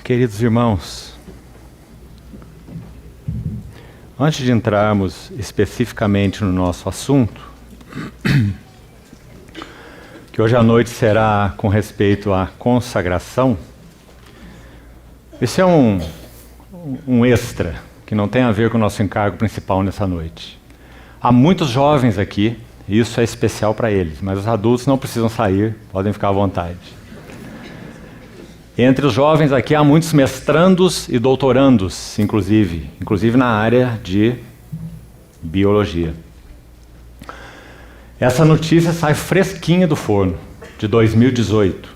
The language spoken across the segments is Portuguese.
Queridos irmãos, antes de entrarmos especificamente no nosso assunto, que hoje à noite será com respeito à consagração, esse é um extra, que não tem a ver com o nosso encargo principal nessa noite. Há muitos jovens aqui, e isso é especial para eles, mas os adultos não precisam sair, podem ficar à vontade. Entre os jovens aqui há muitos mestrandos e doutorandos, inclusive na área de biologia. Essa notícia sai fresquinha do forno, de 2018.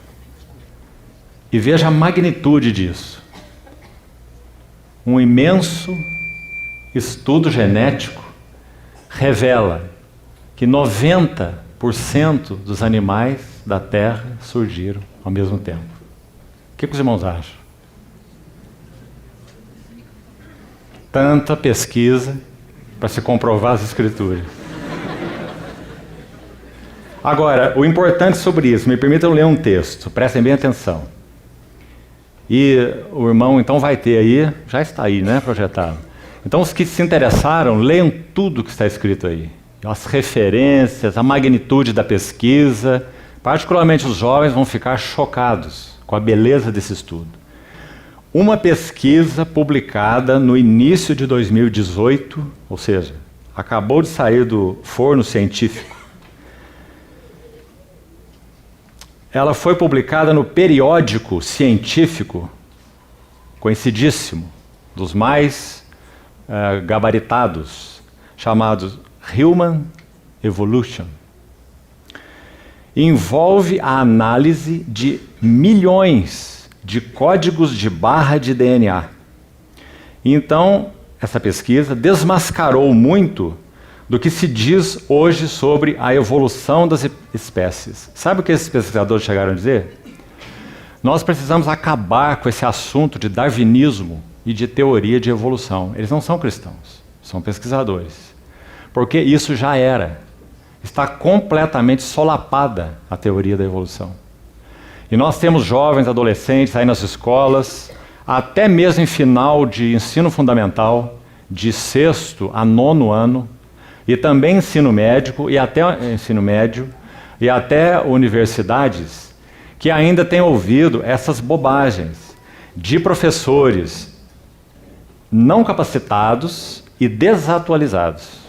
E veja a magnitude disso. Um imenso estudo genético revela que 90% dos animais da Terra surgiram ao mesmo tempo. O que os irmãos acham? Tanta pesquisa para se comprovar as escrituras. Agora, o importante sobre isso, me permitam ler um texto, prestem bem atenção. E o irmão então vai ter aí, já está aí, né, projetado. Então os que se interessaram, leiam tudo que está escrito aí. As referências, a magnitude da pesquisa, particularmente os jovens vão ficar chocados com a beleza desse estudo. Uma pesquisa publicada no início de 2018, ou seja, acabou de sair do forno científico. Ela foi publicada no periódico científico, conhecidíssimo, dos mais gabaritados, chamado Human Evolution. Envolve a análise de milhões de códigos de barra de DNA. Então, essa pesquisa desmascarou muito do que se diz hoje sobre a evolução das espécies. Sabe o que esses pesquisadores chegaram a dizer? Nós precisamos acabar com esse assunto de darwinismo e de teoria de evolução. Eles não são cristãos, são pesquisadores. Porque isso já era. Está completamente solapada a teoria da evolução. E nós temos jovens, adolescentes aí nas escolas, até mesmo em final de ensino fundamental, de 6º a 9º ano, e também ensino médio e até universidades, que ainda têm ouvido essas bobagens de professores não capacitados e desatualizados.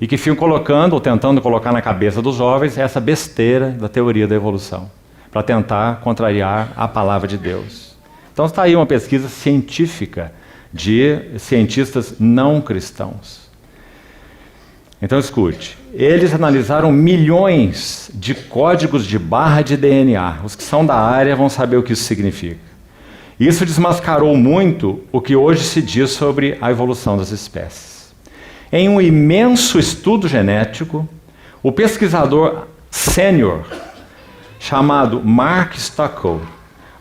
E que ficam colocando, ou tentando colocar na cabeça dos jovens, essa besteira da teoria da evolução, para tentar contrariar a palavra de Deus. Então está aí uma pesquisa científica de cientistas não cristãos. Então escute, eles analisaram milhões de códigos de barra de DNA. Os que são da área vão saber o que isso significa. Isso desmascarou muito o que hoje se diz sobre a evolução das espécies. Em um imenso estudo genético, o pesquisador sênior, chamado Mark Stockwell,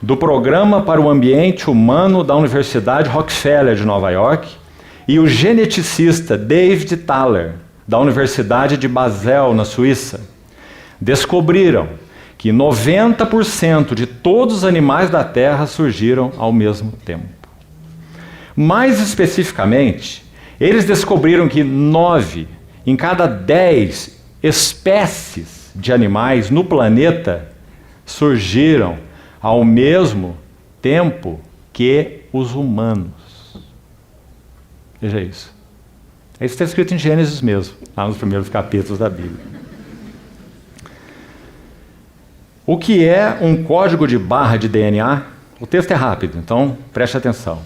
do Programa para o Ambiente Humano da Universidade Rockefeller de Nova York, e o geneticista David Thaler, da Universidade de Basel, na Suíça, descobriram que 90% de todos os animais da Terra surgiram ao mesmo tempo. Mais especificamente, eles descobriram que 9 em cada 10 espécies de animais no planeta surgiram ao mesmo tempo que os humanos. Veja isso. Isso está escrito em Gênesis mesmo, lá nos primeiros capítulos da Bíblia. O que é um código de barra de DNA? O texto é rápido, então preste atenção.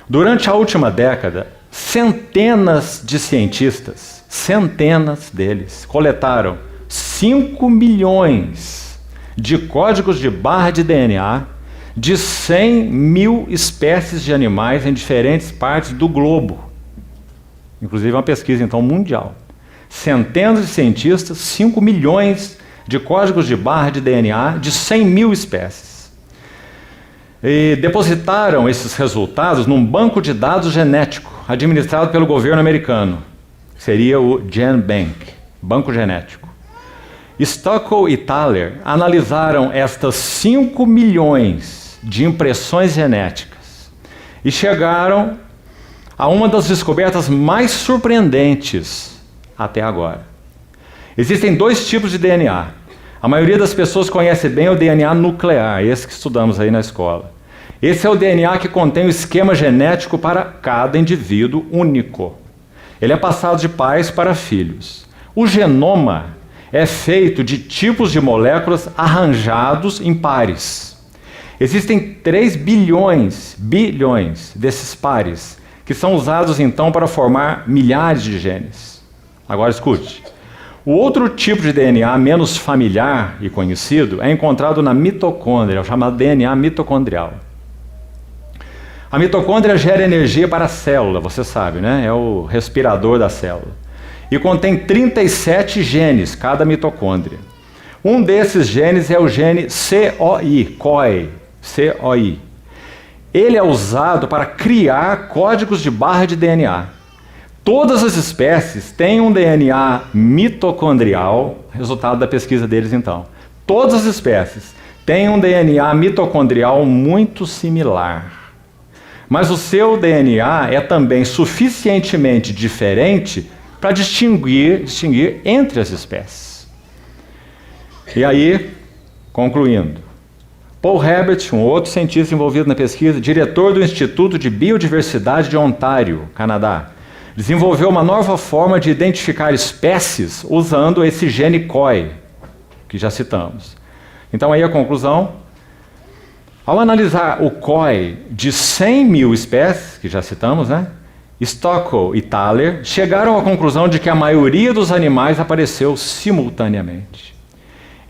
Durante a última década, centenas de cientistas, centenas deles, coletaram 5 milhões de códigos de barra de DNA de 100 mil espécies de animais em diferentes partes do globo. Inclusive uma pesquisa então mundial. Centenas de cientistas, 5 milhões de códigos de barra de DNA de 100 mil espécies. E depositaram esses resultados num banco de dados genético administrado pelo governo americano. Seria o GenBank, Banco Genético. Stockwell e Thaler analisaram estas 5 milhões de impressões genéticas e chegaram a uma das descobertas mais surpreendentes até agora. Existem 2 tipos de DNA. A maioria das pessoas conhece bem o DNA nuclear, esse que estudamos aí na escola. Esse é o DNA que contém o esquema genético para cada indivíduo único. Ele é passado de pais para filhos. O genoma é feito de tipos de moléculas arranjados em pares. Existem 3 bilhões desses pares, que são usados então para formar milhares de genes. Agora escute. O outro tipo de DNA menos familiar e conhecido é encontrado na mitocôndria, o chamado DNA mitocondrial. A mitocôndria gera energia para a célula, você sabe, né? É o respirador da célula. E contém 37 genes, cada mitocôndria. Um desses genes é o gene COI. Ele é usado para criar códigos de barra de DNA. Todas as espécies têm um DNA mitocondrial, resultado da pesquisa deles então. Todas as espécies têm um DNA mitocondrial muito similar. Mas o seu DNA é também suficientemente diferente para distinguir entre as espécies. E aí, concluindo, Paul Herbert, um outro cientista envolvido na pesquisa, diretor do Instituto de Biodiversidade de Ontário, Canadá, desenvolveu uma nova forma de identificar espécies usando esse gene COI, que já citamos. Então aí a conclusão: ao analisar o COI de 100 mil espécies, que já citamos, né? Stockwell e Thaler chegaram à conclusão de que a maioria dos animais apareceu simultaneamente.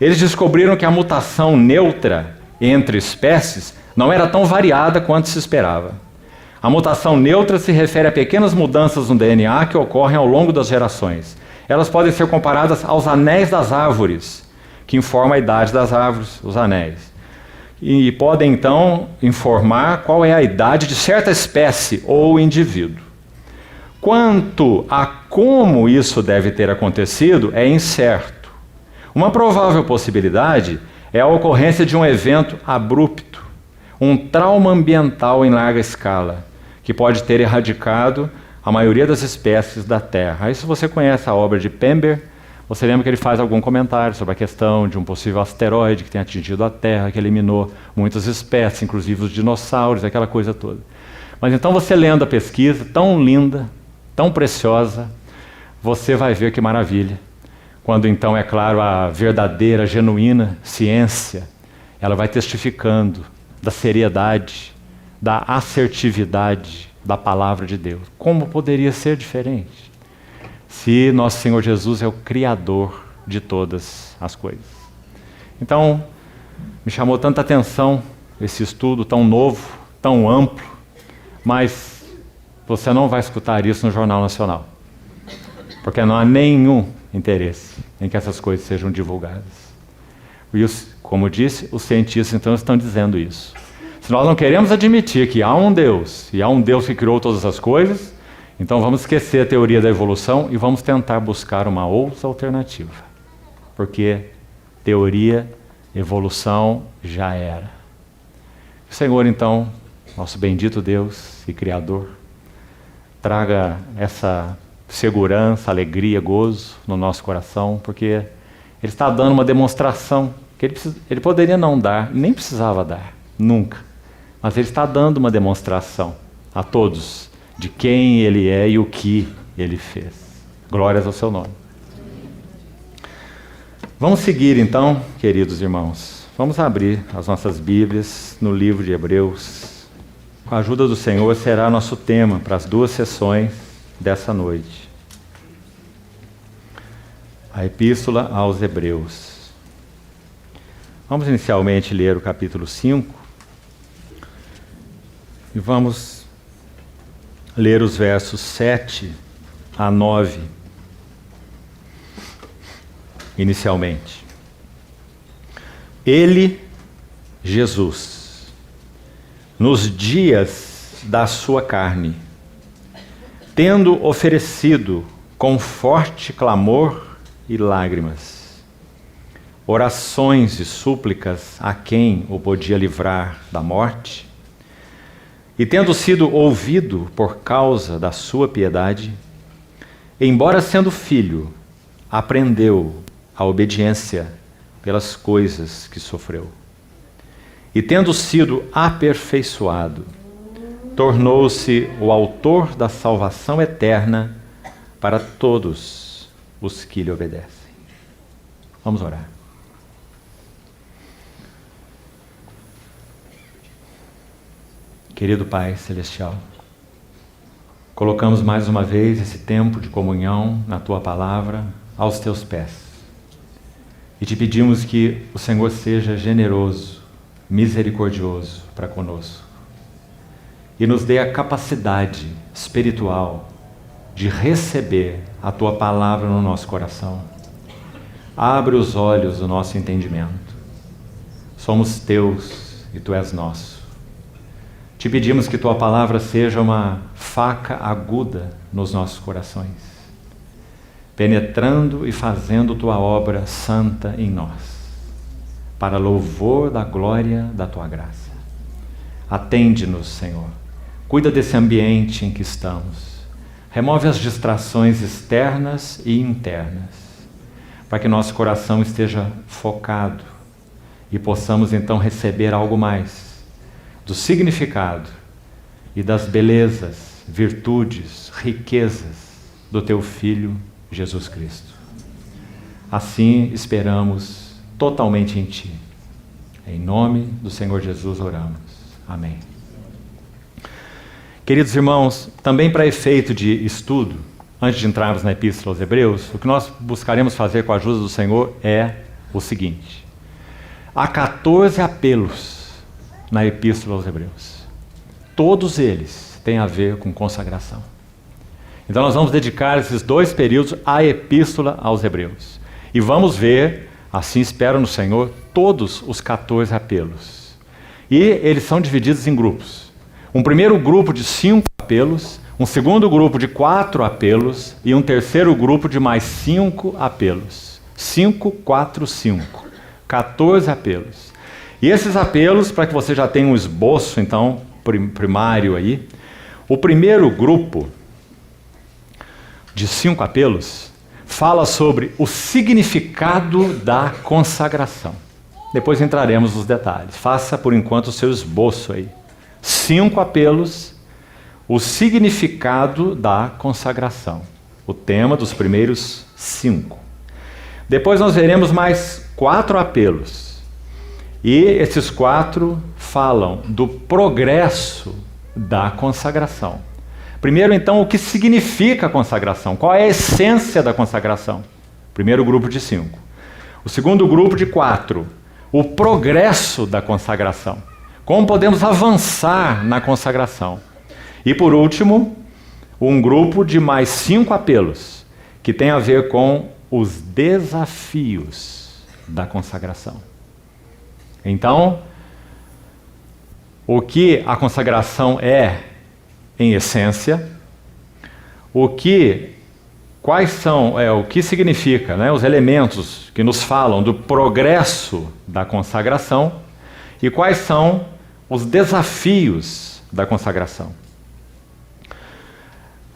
Eles descobriram que a mutação neutra entre espécies não era tão variada quanto se esperava. A mutação neutra se refere a pequenas mudanças no DNA que ocorrem ao longo das gerações. Elas podem ser comparadas aos anéis das árvores, que informam a idade das árvores, os anéis. E podem então informar qual é a idade de certa espécie ou indivíduo. Quanto a como isso deve ter acontecido é incerto. Uma provável possibilidade é a ocorrência de um evento abrupto, um trauma ambiental em larga escala, que pode ter erradicado a maioria das espécies da Terra. Aí, se você conhece a obra de Pember, você lembra que ele faz algum comentário sobre a questão de um possível asteroide que tem atingido a Terra, que eliminou muitas espécies, inclusive os dinossauros, aquela coisa toda. Mas então você lendo a pesquisa, tão linda, tão preciosa, você vai ver que maravilha. Quando então, é claro, a verdadeira, genuína ciência, ela vai testificando da seriedade, da assertividade da palavra de Deus. Como poderia ser diferente? Se nosso Senhor Jesus é o Criador de todas as coisas. Então, me chamou tanta atenção esse estudo tão novo, tão amplo, mas você não vai escutar isso no Jornal Nacional, porque não há nenhum interesse em que essas coisas sejam divulgadas. E, como disse, os cientistas então estão dizendo isso. Se nós não queremos admitir que há um Deus, e há um Deus que criou todas as coisas, então vamos esquecer a teoria da evolução e vamos tentar buscar uma outra alternativa. Porque teoria, evolução já era. O Senhor então, nosso bendito Deus e Criador, traga essa segurança, alegria, gozo no nosso coração, porque Ele está dando uma demonstração que ele poderia não dar, nem precisava dar, nunca. Mas Ele está dando uma demonstração a todos de quem Ele é e o que Ele fez. Glórias ao seu nome. Vamos seguir então, queridos irmãos. Vamos abrir as nossas Bíblias no livro de Hebreus. Com a ajuda do Senhor será nosso tema para as 2 sessões dessa noite. A Epístola aos Hebreus. Vamos inicialmente ler o capítulo 5 e vamos ler os versos 7 a 9, inicialmente. Ele, Jesus, nos dias da sua carne, tendo oferecido com forte clamor e lágrimas, orações e súplicas a quem o podia livrar da morte, e tendo sido ouvido por causa da sua piedade, embora sendo filho, aprendeu a obediência pelas coisas que sofreu. E tendo sido aperfeiçoado, tornou-se o autor da salvação eterna para todos os que lhe obedecem. Vamos orar. Querido Pai Celestial, colocamos mais uma vez esse tempo de comunhão na Tua Palavra aos Teus pés. E te pedimos que o Senhor seja generoso, misericordioso para conosco. E nos dê a capacidade espiritual de receber a Tua Palavra no nosso coração. Abre os olhos do nosso entendimento. Somos Teus e Tu és nosso. Te pedimos que Tua Palavra seja uma faca aguda nos nossos corações, penetrando e fazendo Tua obra santa em nós, para louvor da glória da Tua graça. Atende-nos, Senhor. Cuida desse ambiente em que estamos. Remove as distrações externas e internas, para que nosso coração esteja focado e possamos então receber algo mais do significado e das belezas, virtudes, riquezas do Teu Filho, Jesus Cristo. Assim esperamos totalmente em Ti. Em nome do Senhor Jesus oramos. Amém. Queridos irmãos, também para efeito de estudo, antes de entrarmos na Epístola aos Hebreus, o que nós buscaremos fazer com a ajuda do Senhor é o seguinte: há 14 apelos na Epístola aos Hebreus. Todos eles têm a ver com consagração. Então nós vamos dedicar esses 2 períodos à Epístola aos Hebreus. E vamos ver, assim espero no Senhor, todos os 14 apelos. E eles são divididos em grupos. Um primeiro grupo de 5 apelos, um segundo grupo de 4 apelos e um terceiro grupo de mais 5 apelos. 5, 4, 5. 14 apelos. E esses apelos, para que você já tenha um esboço, então, primário aí, o primeiro grupo de 5 apelos fala sobre o significado da consagração. Depois entraremos nos detalhes. Faça, por enquanto, o seu esboço aí. 5 apelos, o significado da consagração. O tema dos primeiros 5. Depois nós veremos mais 4 apelos. E esses 4 falam do progresso da consagração. Primeiro, então, o que significa a consagração? Qual é a essência da consagração? Primeiro grupo de 5. O segundo grupo de 4, o progresso da consagração. Como podemos avançar na consagração? E por último, um grupo de mais 5 apelos, que tem a ver com os desafios da consagração. Então, o que a consagração é, em essência, o que significa, né, os elementos que nos falam do progresso da consagração e quais são os desafios da consagração.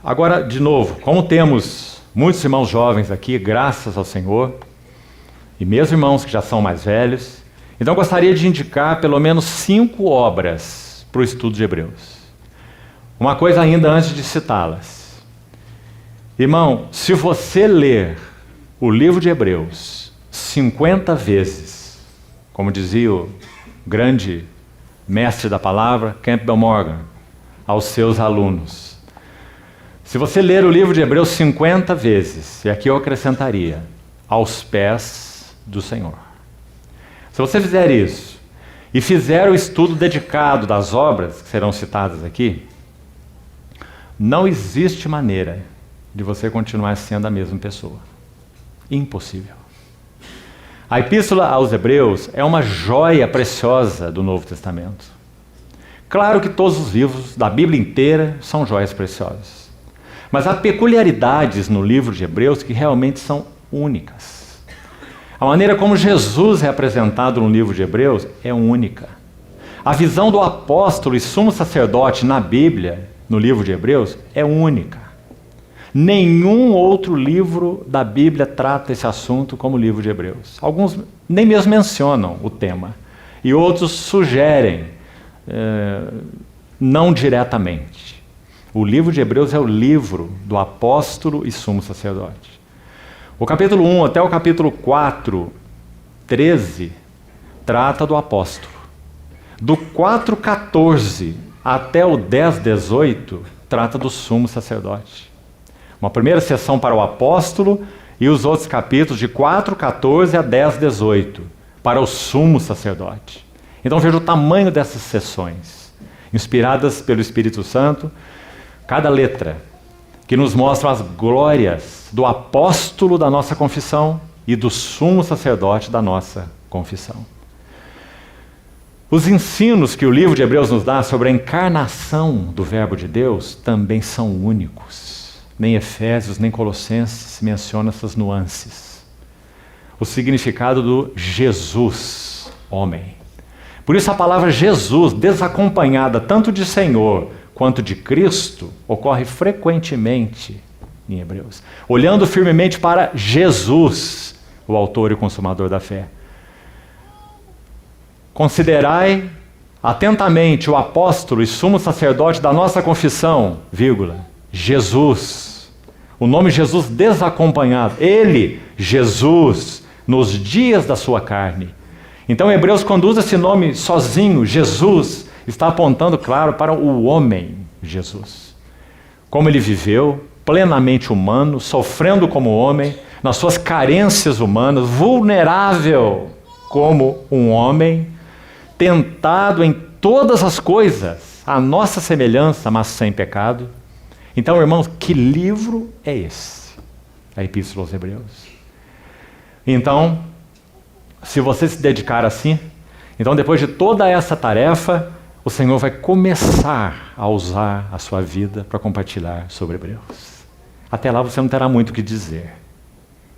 Agora, de novo, como temos muitos irmãos jovens aqui, graças ao Senhor, e mesmo irmãos que já são mais velhos, então gostaria de indicar pelo menos 5 obras para o estudo de Hebreus. Uma coisa ainda antes de citá-las. Irmão, se você ler o livro de Hebreus 50 vezes, como dizia o grande mestre da palavra, Campbell Morgan, aos seus alunos, se você ler o livro de Hebreus 50 vezes, e aqui eu acrescentaria, aos pés do Senhor. Se você fizer isso, e fizer o estudo dedicado das obras que serão citadas aqui, não existe maneira de você continuar sendo a mesma pessoa. Impossível. A Epístola aos Hebreus é uma joia preciosa do Novo Testamento. Claro que todos os livros da Bíblia inteira são joias preciosas. Mas há peculiaridades no livro de Hebreus que realmente são únicas. Há A maneira como Jesus é apresentado no livro de Hebreus é única. A visão do apóstolo e sumo sacerdote na Bíblia, no livro de Hebreus, é única. Nenhum outro livro da Bíblia trata esse assunto como o livro de Hebreus. Alguns nem mesmo mencionam o tema. E outros sugerem, não diretamente. O livro de Hebreus é o livro do apóstolo e sumo sacerdote. O capítulo 1 até o capítulo 4, 13, trata do apóstolo. Do 4:14 até o 10:18, trata do sumo sacerdote. Uma primeira sessão para o apóstolo e os outros capítulos de 4:14 a 10:18 para o sumo sacerdote. Então veja o tamanho dessas sessões, inspiradas pelo Espírito Santo, cada letra, que nos mostram as glórias do apóstolo da nossa confissão e do sumo sacerdote da nossa confissão. Os ensinos que o livro de Hebreus nos dá sobre a encarnação do Verbo de Deus também são únicos. Nem Efésios, nem Colossenses mencionam essas nuances. O significado do Jesus, homem. Por isso a palavra Jesus, desacompanhada tanto de Senhor quanto de Cristo, ocorre frequentemente em Hebreus. Olhando firmemente para Jesus, o autor e consumador da fé. Considerai atentamente o apóstolo e sumo sacerdote da nossa confissão, vírgula, Jesus. O nome Jesus desacompanhado. Ele, Jesus, nos dias da sua carne. Então Hebreus, quando usa esse nome sozinho, Jesus, está apontando, claro, para o homem Jesus. Como ele viveu, plenamente humano, sofrendo como homem, nas suas carências humanas, vulnerável como um homem, tentado em todas as coisas, à nossa semelhança, mas sem pecado. Então, irmãos, que livro é esse? A Epístola aos Hebreus. Então, se você se dedicar assim, então depois de toda essa tarefa, o Senhor vai começar a usar a sua vida para compartilhar sobre Hebreus. Até lá você não terá muito o que dizer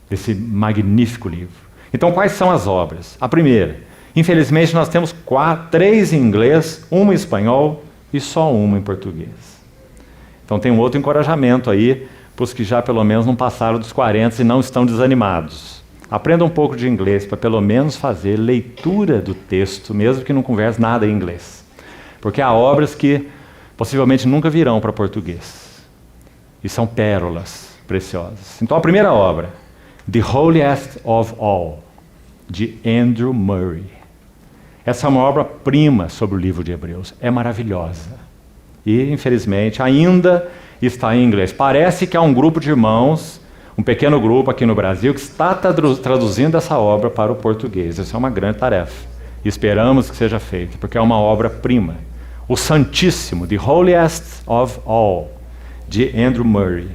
desse magnífico livro. Então, quais são as obras? A primeira, infelizmente nós temos 3 em inglês, uma em espanhol e só uma em português. Então tem um outro encorajamento aí para os que já pelo menos não passaram dos 40 e não estão desanimados. Aprenda um pouco de inglês para pelo menos fazer leitura do texto, mesmo que não converse nada em inglês. Porque há obras que possivelmente nunca virão para português. E são pérolas preciosas. Então a primeira obra, The Holiest of All, de Andrew Murray. Essa é uma obra-prima sobre o livro de Hebreus. É maravilhosa. E, infelizmente, ainda está em inglês. Parece que há um grupo de irmãos, um pequeno grupo aqui no Brasil, que está traduzindo essa obra para o português. Isso é uma grande tarefa. E esperamos que seja feito, porque é uma obra-prima. O Santíssimo, The Holiest of All, de Andrew Murray.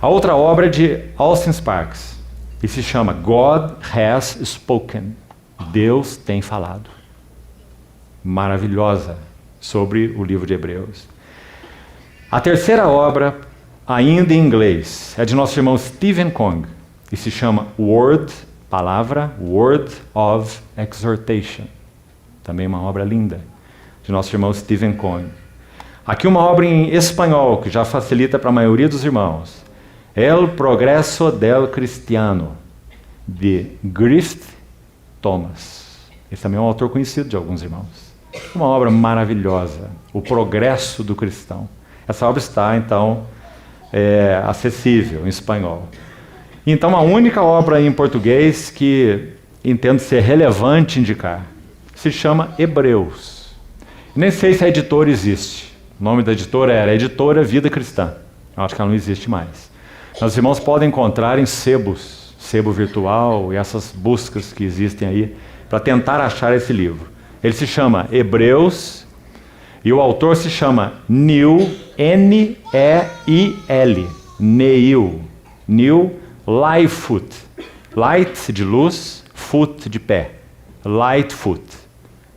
A outra obra é de Austin Sparks, e se chama God Has Spoken. Deus tem falado. Maravilhosa sobre o livro de Hebreus. A terceira obra, ainda em inglês, é de nosso irmão Stephen Kong, e se chama Word, palavra, Word of Exhortation. Também uma obra linda, de nosso irmão Stephen Kong. Aqui uma obra em espanhol, que já facilita para a maioria dos irmãos. El Progresso del Cristiano, de Griffith Thomas. Esse também é um autor conhecido de alguns irmãos. Uma obra maravilhosa, O Progresso do Cristão. Essa obra está, então, acessível em espanhol. Então, a única obra em português que entendo ser relevante indicar se chama Hebreus. Nem sei se a editora existe. O nome da editora era Editora Vida Cristã. Eu acho que ela não existe mais. Os irmãos podem encontrar em sebos, sebo virtual e essas buscas que existem aí, para tentar achar esse livro. Ele se chama Hebreus e o autor se chama Neil, N-E-I-L, Neil Lightfoot. Light de luz, foot de pé. Lightfoot.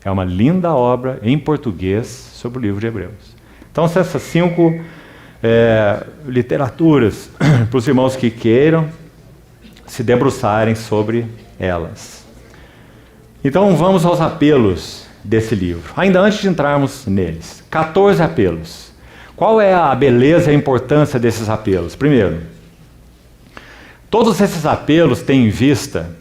É uma linda obra em português sobre o livro de Hebreus. Então, essas 5 literaturas para os irmãos que queiram se debruçarem sobre elas. Então vamos aos apelos desse livro. Ainda antes de entrarmos neles, 14 apelos. Qual é a beleza e a importância desses apelos? Primeiro, todos esses apelos têm em vista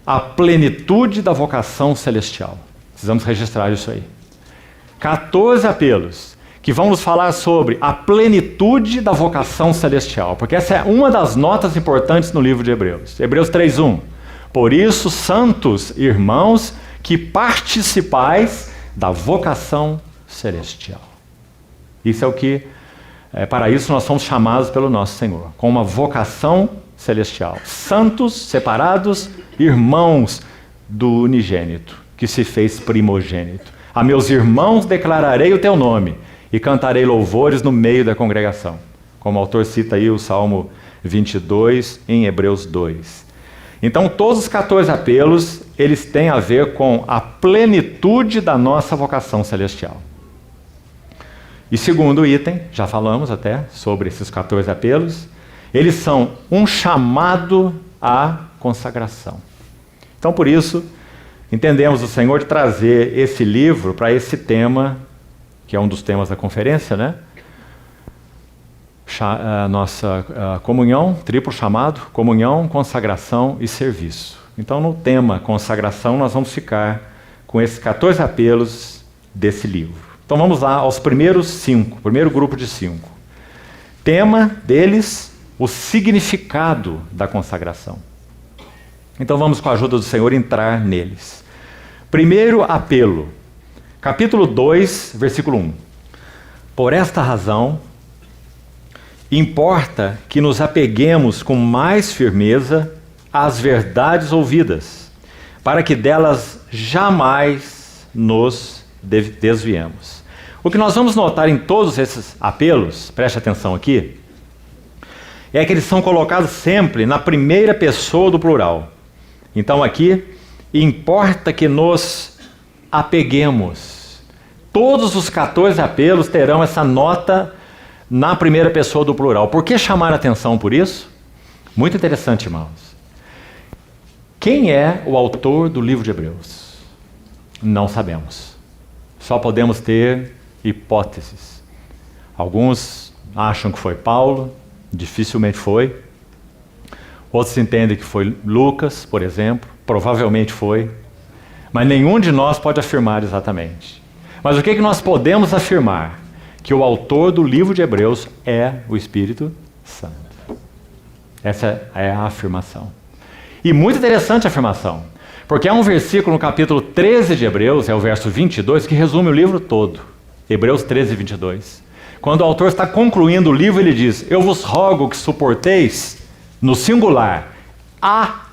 a plenitude da vocação celestial. Precisamos registrar isso aí. 14 apelos que vão nos falar sobre a plenitude da vocação celestial, porque essa é uma das notas importantes no livro de Hebreus. Hebreus 3:1. Por isso, santos irmãos, que participais da vocação celestial. Isso é o que, para isso nós somos chamados pelo nosso Senhor, com uma vocação celestial. Santos, separados, irmãos do unigênito, que se fez primogênito. A meus irmãos declararei o teu nome e cantarei louvores no meio da congregação. Como o autor cita aí o Salmo 22 em Hebreus 2. Então todos os 14 apelos, eles têm a ver com a plenitude da nossa vocação celestial. E segundo item, já falamos até sobre esses 14 apelos, eles são um chamado à consagração. Então por isso, entendemos o Senhor de trazer esse livro para esse tema, que é um dos temas da conferência, né? A nossa comunhão, triplo chamado, comunhão, consagração e serviço. Então no tema consagração nós vamos ficar com esses 14 apelos desse livro. Então vamos lá aos primeiros 5, primeiro grupo de 5. Tema deles, o significado da consagração. Então vamos com a ajuda do Senhor entrar neles. Primeiro apelo, capítulo 2, versículo 1. Por esta razão, importa que nos apeguemos com mais firmeza às verdades ouvidas, para que delas jamais nos desviemos. O que nós vamos notar em todos esses apelos, preste atenção aqui, é que eles são colocados sempre na primeira pessoa do plural. Então aqui, importa que nos apeguemos. Todos os 14 apelos terão essa nota na primeira pessoa do plural. Por que chamar a atenção por isso? Muito interessante, irmãos. Quem é o autor do livro de Hebreus? Não sabemos. Só podemos ter hipóteses. Alguns acham que foi Paulo, dificilmente foi. Outros entendem que foi Lucas, por exemplo, provavelmente foi. Mas nenhum de nós pode afirmar exatamente. Mas o que nós podemos afirmar? Que o autor do livro de Hebreus é o Espírito Santo. Essa é a afirmação. E muito interessante a afirmação, porque há um versículo no capítulo 13 de Hebreus, é o verso 22, que resume o livro todo. Hebreus 13, 22. Quando o autor está concluindo o livro, ele diz: eu vos rogo que suporteis, no singular, a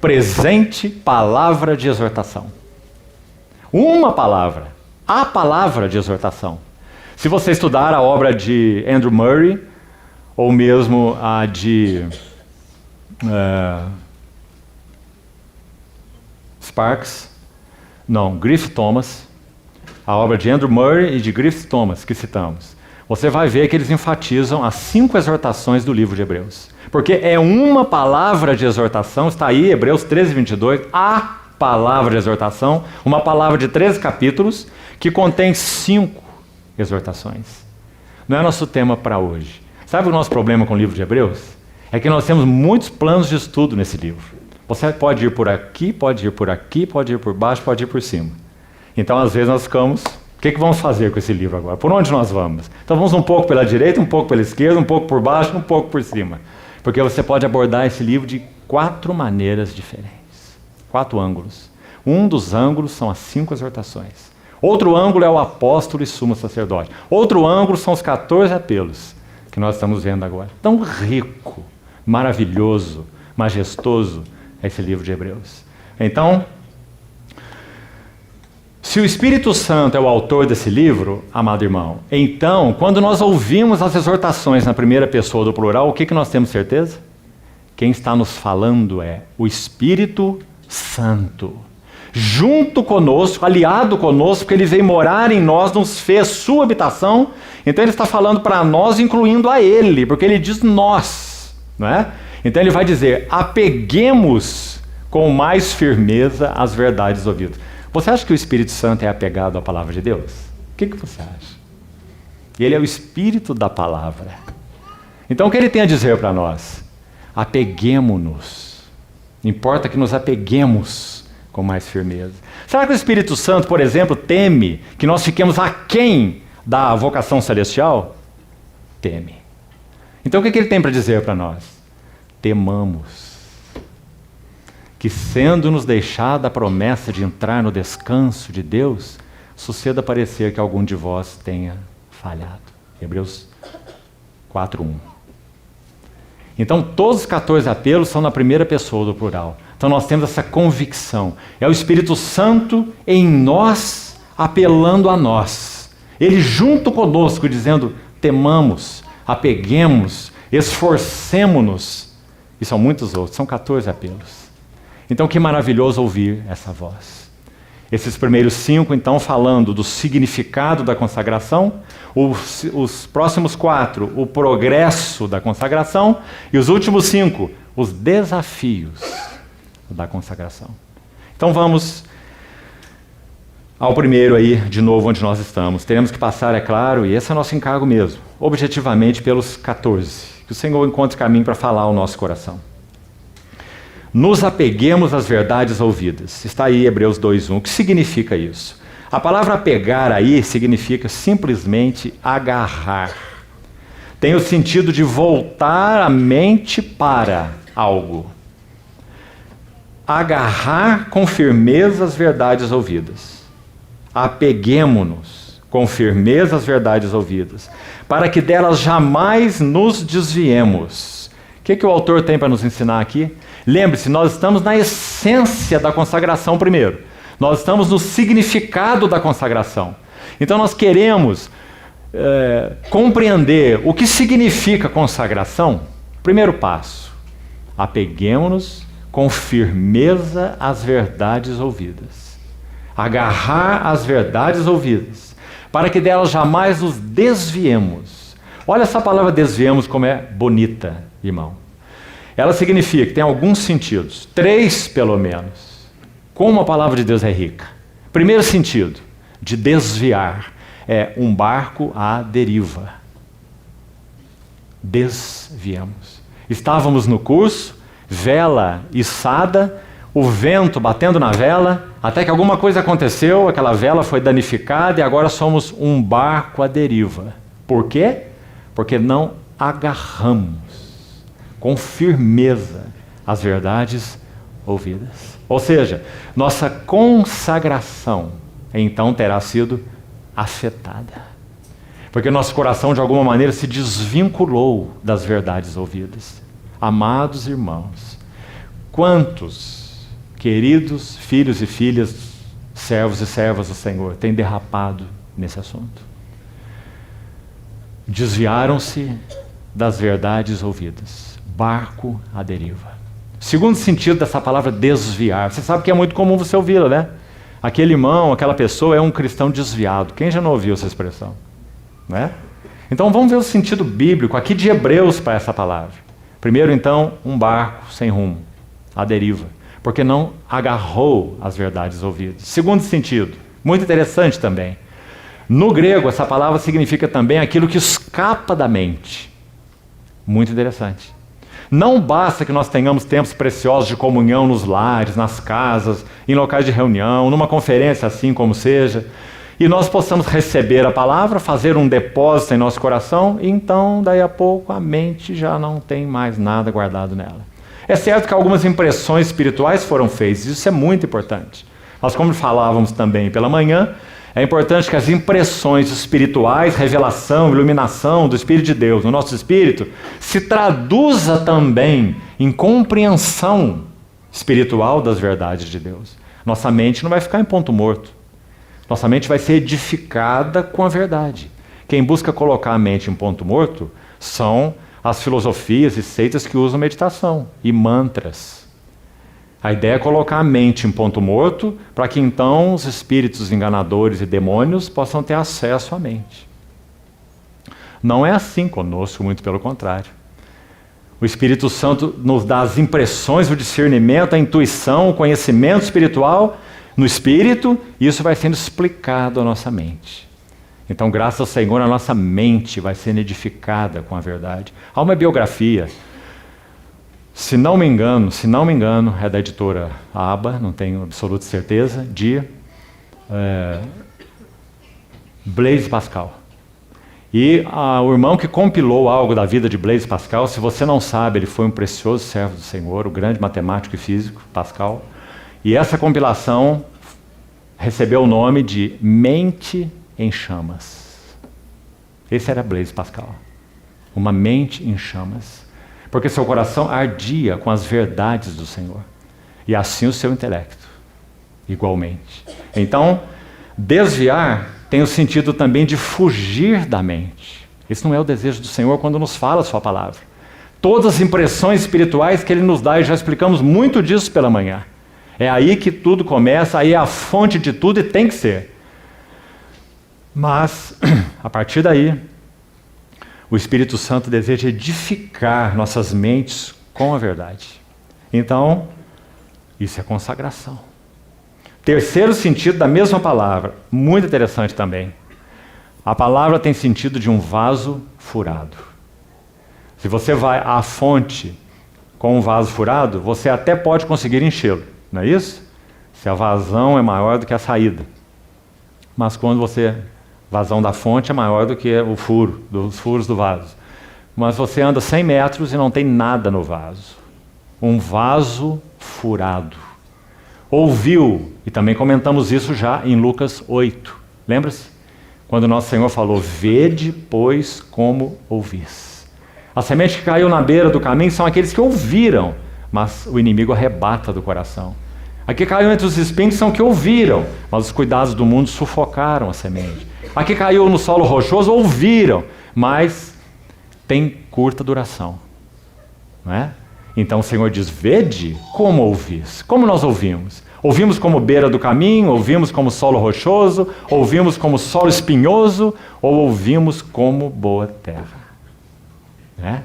presente palavra de exortação. Uma palavra, a palavra de exortação. Se você estudar a obra de Andrew Murray, ou mesmo a de Griffith Thomas, a obra de Andrew Murray e de Griffith Thomas, que citamos, você vai ver que eles enfatizam as 5 exortações do livro de Hebreus. Porque é uma palavra de exortação, está aí, Hebreus 13, 22, a palavra de exortação, uma palavra de 13 capítulos, que contém 5 exortações. Não é nosso tema para hoje. Sabe o nosso problema com o livro de Hebreus? É que nós temos muitos planos de estudo nesse livro. Você pode ir por aqui, pode ir por aqui, pode ir por baixo, pode ir por cima. Então, às vezes, nós ficamos... O que vamos fazer com esse livro agora? Por onde nós vamos? Então, vamos um pouco pela direita, um pouco pela esquerda, um pouco por baixo, um pouco por cima. Porque você pode abordar esse livro de 4 maneiras diferentes. 4 ângulos. Um dos ângulos são as 5 exortações. Outro ângulo é o apóstolo e sumo sacerdote. Outro ângulo são os 14 apelos que nós estamos vendo agora. Tão rico, maravilhoso, majestoso é esse livro de Hebreus. Então, se o Espírito Santo é o autor desse livro, amado irmão, então, quando nós ouvimos as exortações na primeira pessoa do plural, o que nós temos certeza? Quem está nos falando é o Espírito Santo. Junto conosco, aliado conosco, porque ele veio morar em nós, nos fez sua habitação. Então ele está falando para nós, incluindo a ele, porque ele diz nós, não é? Então ele vai dizer: apeguemos com mais firmeza as verdades ouvidas. Você acha que o Espírito Santo é apegado à palavra de Deus? O que você acha? Ele é o Espírito da palavra. Então o que ele tem a dizer para nós? Apeguemo-nos. Importa que nos apeguemos com mais firmeza. Será que o Espírito Santo, por exemplo, teme que nós fiquemos aquém da vocação celestial? Teme. Então o que ele tem para dizer para nós? Temamos. Que sendo-nos deixada a promessa de entrar no descanso de Deus, suceda parecer que algum de vós tenha falhado. Hebreus 4:1. Então todos os 14 apelos são na primeira pessoa do plural. Então nós temos essa convicção. É o Espírito Santo em nós, apelando a nós. Ele junto conosco, dizendo, temamos, apeguemos, esforcemo-nos. E são muitos outros, são 14 apelos. Então que maravilhoso ouvir essa voz. Esses primeiros 5, então, falando do significado da consagração, os próximos 4, o progresso da consagração, e os últimos 5, os desafios da consagração. Então vamos ao primeiro aí, de novo, onde nós estamos. Teremos que passar, é claro, e esse é nosso encargo mesmo, objetivamente pelos 14. Que o Senhor encontre caminho para falar ao nosso coração. Nos apeguemos às verdades ouvidas. Está aí Hebreus 2:1. O que significa isso? A palavra apegar aí significa simplesmente agarrar. Tem o sentido de voltar a mente para algo. Agarrar com firmeza as verdades ouvidas. Apeguemo-nos com firmeza às verdades ouvidas, para que delas jamais nos desviemos. O que o autor tem para nos ensinar aqui? Lembre-se, nós estamos na essência da consagração primeiro. Nós estamos no significado da consagração. Então nós queremos compreender o que significa consagração. Primeiro passo, apeguemo-nos com firmeza às verdades ouvidas. Agarrar as verdades ouvidas, para que delas jamais nos desviemos. Olha essa palavra desviemos como é bonita, irmão. Ela significa que tem alguns sentidos, 3 pelo menos. Como a palavra de Deus é rica. Primeiro sentido, de desviar, é um barco à deriva. Desviamos. Estávamos no curso, vela içada, o vento batendo na vela, até que alguma coisa aconteceu, aquela vela foi danificada e agora somos um barco à deriva. Por quê? Porque não agarramos com firmeza as verdades ouvidas. Ou seja, nossa consagração então terá sido afetada. Porque nosso coração de alguma maneira se desvinculou das verdades ouvidas. Amados irmãos, quantos queridos filhos e filhas, servos e servas do Senhor, têm derrapado nesse assunto? Desviaram-se das verdades ouvidas. Barco à deriva. Segundo sentido dessa palavra desviar. Você sabe que é muito comum você ouvi-la, né? Aquele irmão, aquela pessoa é um cristão desviado. Quem já não ouviu essa expressão? Né? Então vamos ver o sentido bíblico aqui de Hebreus para essa palavra. Primeiro então, um barco sem rumo, à deriva. Porque não agarrou as verdades ouvidas. Segundo sentido, muito interessante também. No grego essa palavra significa também aquilo que escapa da mente. Muito interessante. Não basta que nós tenhamos tempos preciosos de comunhão nos lares, nas casas, em locais de reunião, numa conferência assim como seja, e nós possamos receber a palavra, fazer um depósito em nosso coração, e então, daí a pouco, a mente já não tem mais nada guardado nela. É certo que algumas impressões espirituais foram feitas, isso é muito importante. Nós, como falávamos também pela manhã, é importante que as impressões espirituais, revelação, iluminação do Espírito de Deus no nosso espírito, se traduza também em compreensão espiritual das verdades de Deus. Nossa mente não vai ficar em ponto morto. Nossa mente vai ser edificada com a verdade. Quem busca colocar a mente em ponto morto são as filosofias e seitas que usam meditação e mantras. A ideia é colocar a mente em ponto morto para que então os espíritos enganadores e demônios possam ter acesso à mente. Não é assim conosco, muito pelo contrário. O Espírito Santo nos dá as impressões, o discernimento, a intuição, o conhecimento espiritual no Espírito, e isso vai sendo explicado à nossa mente. Então, graças ao Senhor, a nossa mente vai sendo edificada com a verdade. Há uma biografia, se não me engano, é da editora ABA, não tenho absoluta certeza, de Blaise Pascal. E o irmão que compilou algo da vida de Blaise Pascal, se você não sabe, ele foi um precioso servo do Senhor, o grande matemático e físico, Pascal. E essa compilação recebeu o nome de Mente em Chamas. Esse era Blaise Pascal. Uma mente em chamas. Porque seu coração ardia com as verdades do Senhor. E assim o seu intelecto, igualmente. Então, desviar tem o sentido também de fugir da mente. Esse não é o desejo do Senhor quando nos fala a sua palavra. Todas as impressões espirituais que Ele nos dá, e já explicamos muito disso pela manhã. É aí que tudo começa, aí é a fonte de tudo e tem que ser. Mas, a partir daí, o Espírito Santo deseja edificar nossas mentes com a verdade. Então, isso é consagração. Terceiro sentido da mesma palavra, muito interessante também. A palavra tem sentido de um vaso furado. Se você vai à fonte com um vaso furado, você até pode conseguir enchê-lo, não é isso? Se a vazão é maior do que a saída. Mas quando vazão da fonte é maior do que o furo, dos furos do vaso. Mas você anda 100 metros e não tem nada no vaso. Um vaso furado. Ouviu, e também comentamos isso já em Lucas 8. Lembra-se? Quando nosso Senhor falou, vede, pois, como ouvis. A semente que caiu na beira do caminho são aqueles que ouviram, mas o inimigo arrebata do coração. A que caiu entre os espinhos são que ouviram, mas os cuidados do mundo sufocaram a semente. A que caiu no solo rochoso, ouviram, mas tem curta duração. Não é? Então o Senhor diz, vede como ouvis. Como nós ouvimos? Ouvimos como beira do caminho, ouvimos como solo rochoso, ouvimos como solo espinhoso, ou ouvimos como boa terra. Né?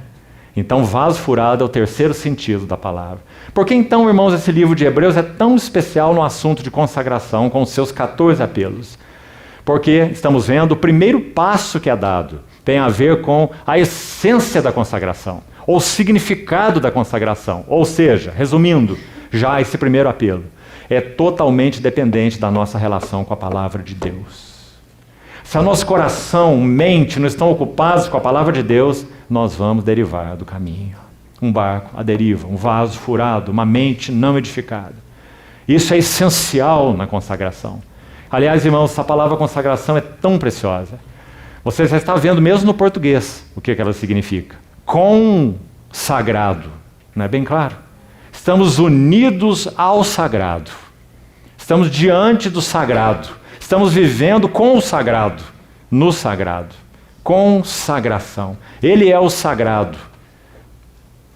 Então vaso furado é o terceiro sentido da palavra. Por que então, irmãos, esse livro de Hebreus é tão especial no assunto de consagração, com os seus 14 apelos? Porque estamos vendo o primeiro passo que é dado, tem a ver com a essência da consagração, ou significado da consagração. Ou seja, resumindo, já esse primeiro apelo é totalmente dependente da nossa relação com a palavra de Deus. Se o nosso coração, mente não estão ocupados com a palavra de Deus, nós vamos derivar do caminho. Um barco à deriva, um vaso furado, uma mente não edificada. Isso é essencial na consagração. Aliás, irmãos, essa palavra consagração é tão preciosa. Você já está vendo mesmo no português o que ela significa. Consagrado. Não é bem claro? Estamos unidos ao sagrado. Estamos diante do sagrado. Estamos vivendo com o sagrado, no sagrado. Consagração. Ele é o sagrado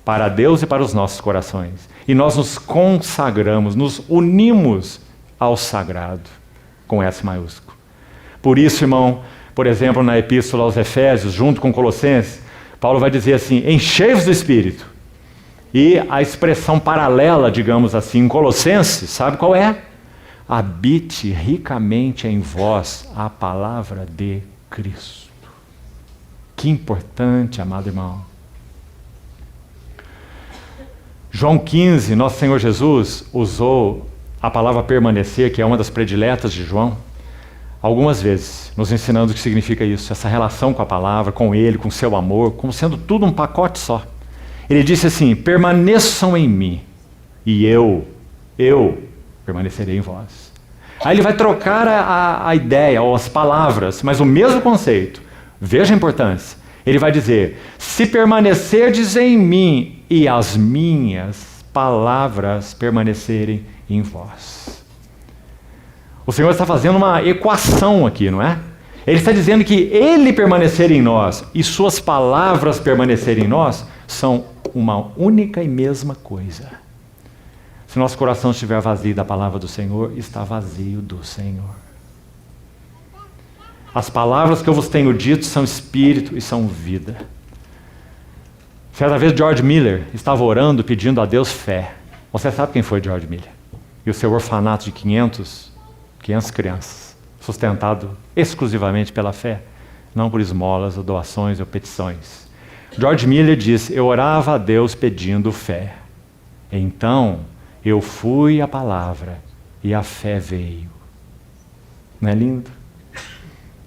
para Deus e para os nossos corações. E nós nos consagramos, nos unimos ao sagrado, com S maiúsculo. Por isso, irmão, por exemplo, na Epístola aos Efésios, junto com Colossenses, Paulo vai dizer assim, enchei-vos do Espírito. E a expressão paralela, digamos assim, em Colossenses, sabe qual é? Habite ricamente em vós a palavra de Cristo. Que importante, amado irmão. João 15, nosso Senhor Jesus usou a palavra permanecer, que é uma das prediletas de João, algumas vezes, nos ensinando o que significa isso, essa relação com a palavra, com Ele, com o seu amor, como sendo tudo um pacote só. Ele disse assim, permaneçam em mim, e eu permanecerei em vós. Aí ele vai trocar a ideia, ou as palavras, mas o mesmo conceito. Veja a importância. Ele vai dizer, se permanecerdes em mim, e as minhas palavras permanecerem em vós. O Senhor está fazendo uma equação aqui, não é? Ele está dizendo que Ele permanecer em nós e suas palavras permanecerem em nós são uma única e mesma coisa. Se nosso coração estiver vazio da palavra do Senhor, está vazio do Senhor. As palavras que eu vos tenho dito são espírito e são vida. Certa vez George Miller estava orando, pedindo a Deus fé. Você sabe quem foi George Miller? E o seu orfanato de 500 crianças, sustentado exclusivamente pela fé, não por esmolas, ou doações, ou petições. George Miller diz: eu orava a Deus pedindo fé. Então eu fui à palavra e a fé veio. Não é lindo?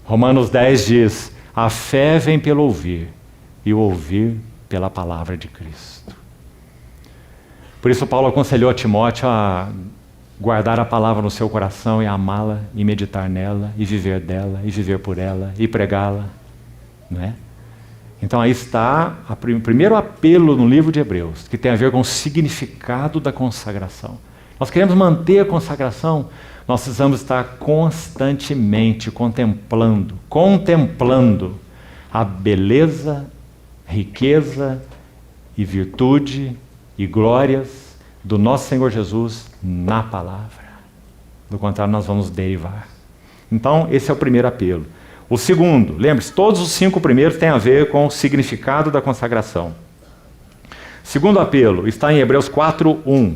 Romanos 10 diz: a fé vem pelo ouvir, e o ouvir pela palavra de Cristo. Por isso Paulo aconselhou a Timóteo a guardar a palavra no seu coração e amá-la, e meditar nela, e viver dela, e viver por ela, e pregá-la. Não é? Então aí está o primeiro apelo no livro de Hebreus, que tem a ver com o significado da consagração. Nós queremos manter a consagração, nós precisamos estar constantemente contemplando a beleza, riqueza e virtude e glórias do nosso Senhor Jesus na palavra. Do contrário, nós vamos derivar. Então, esse é o primeiro apelo. O segundo, lembre-se, todos os 5 primeiros têm a ver com o significado da consagração. Segundo apelo está em Hebreus 4:1,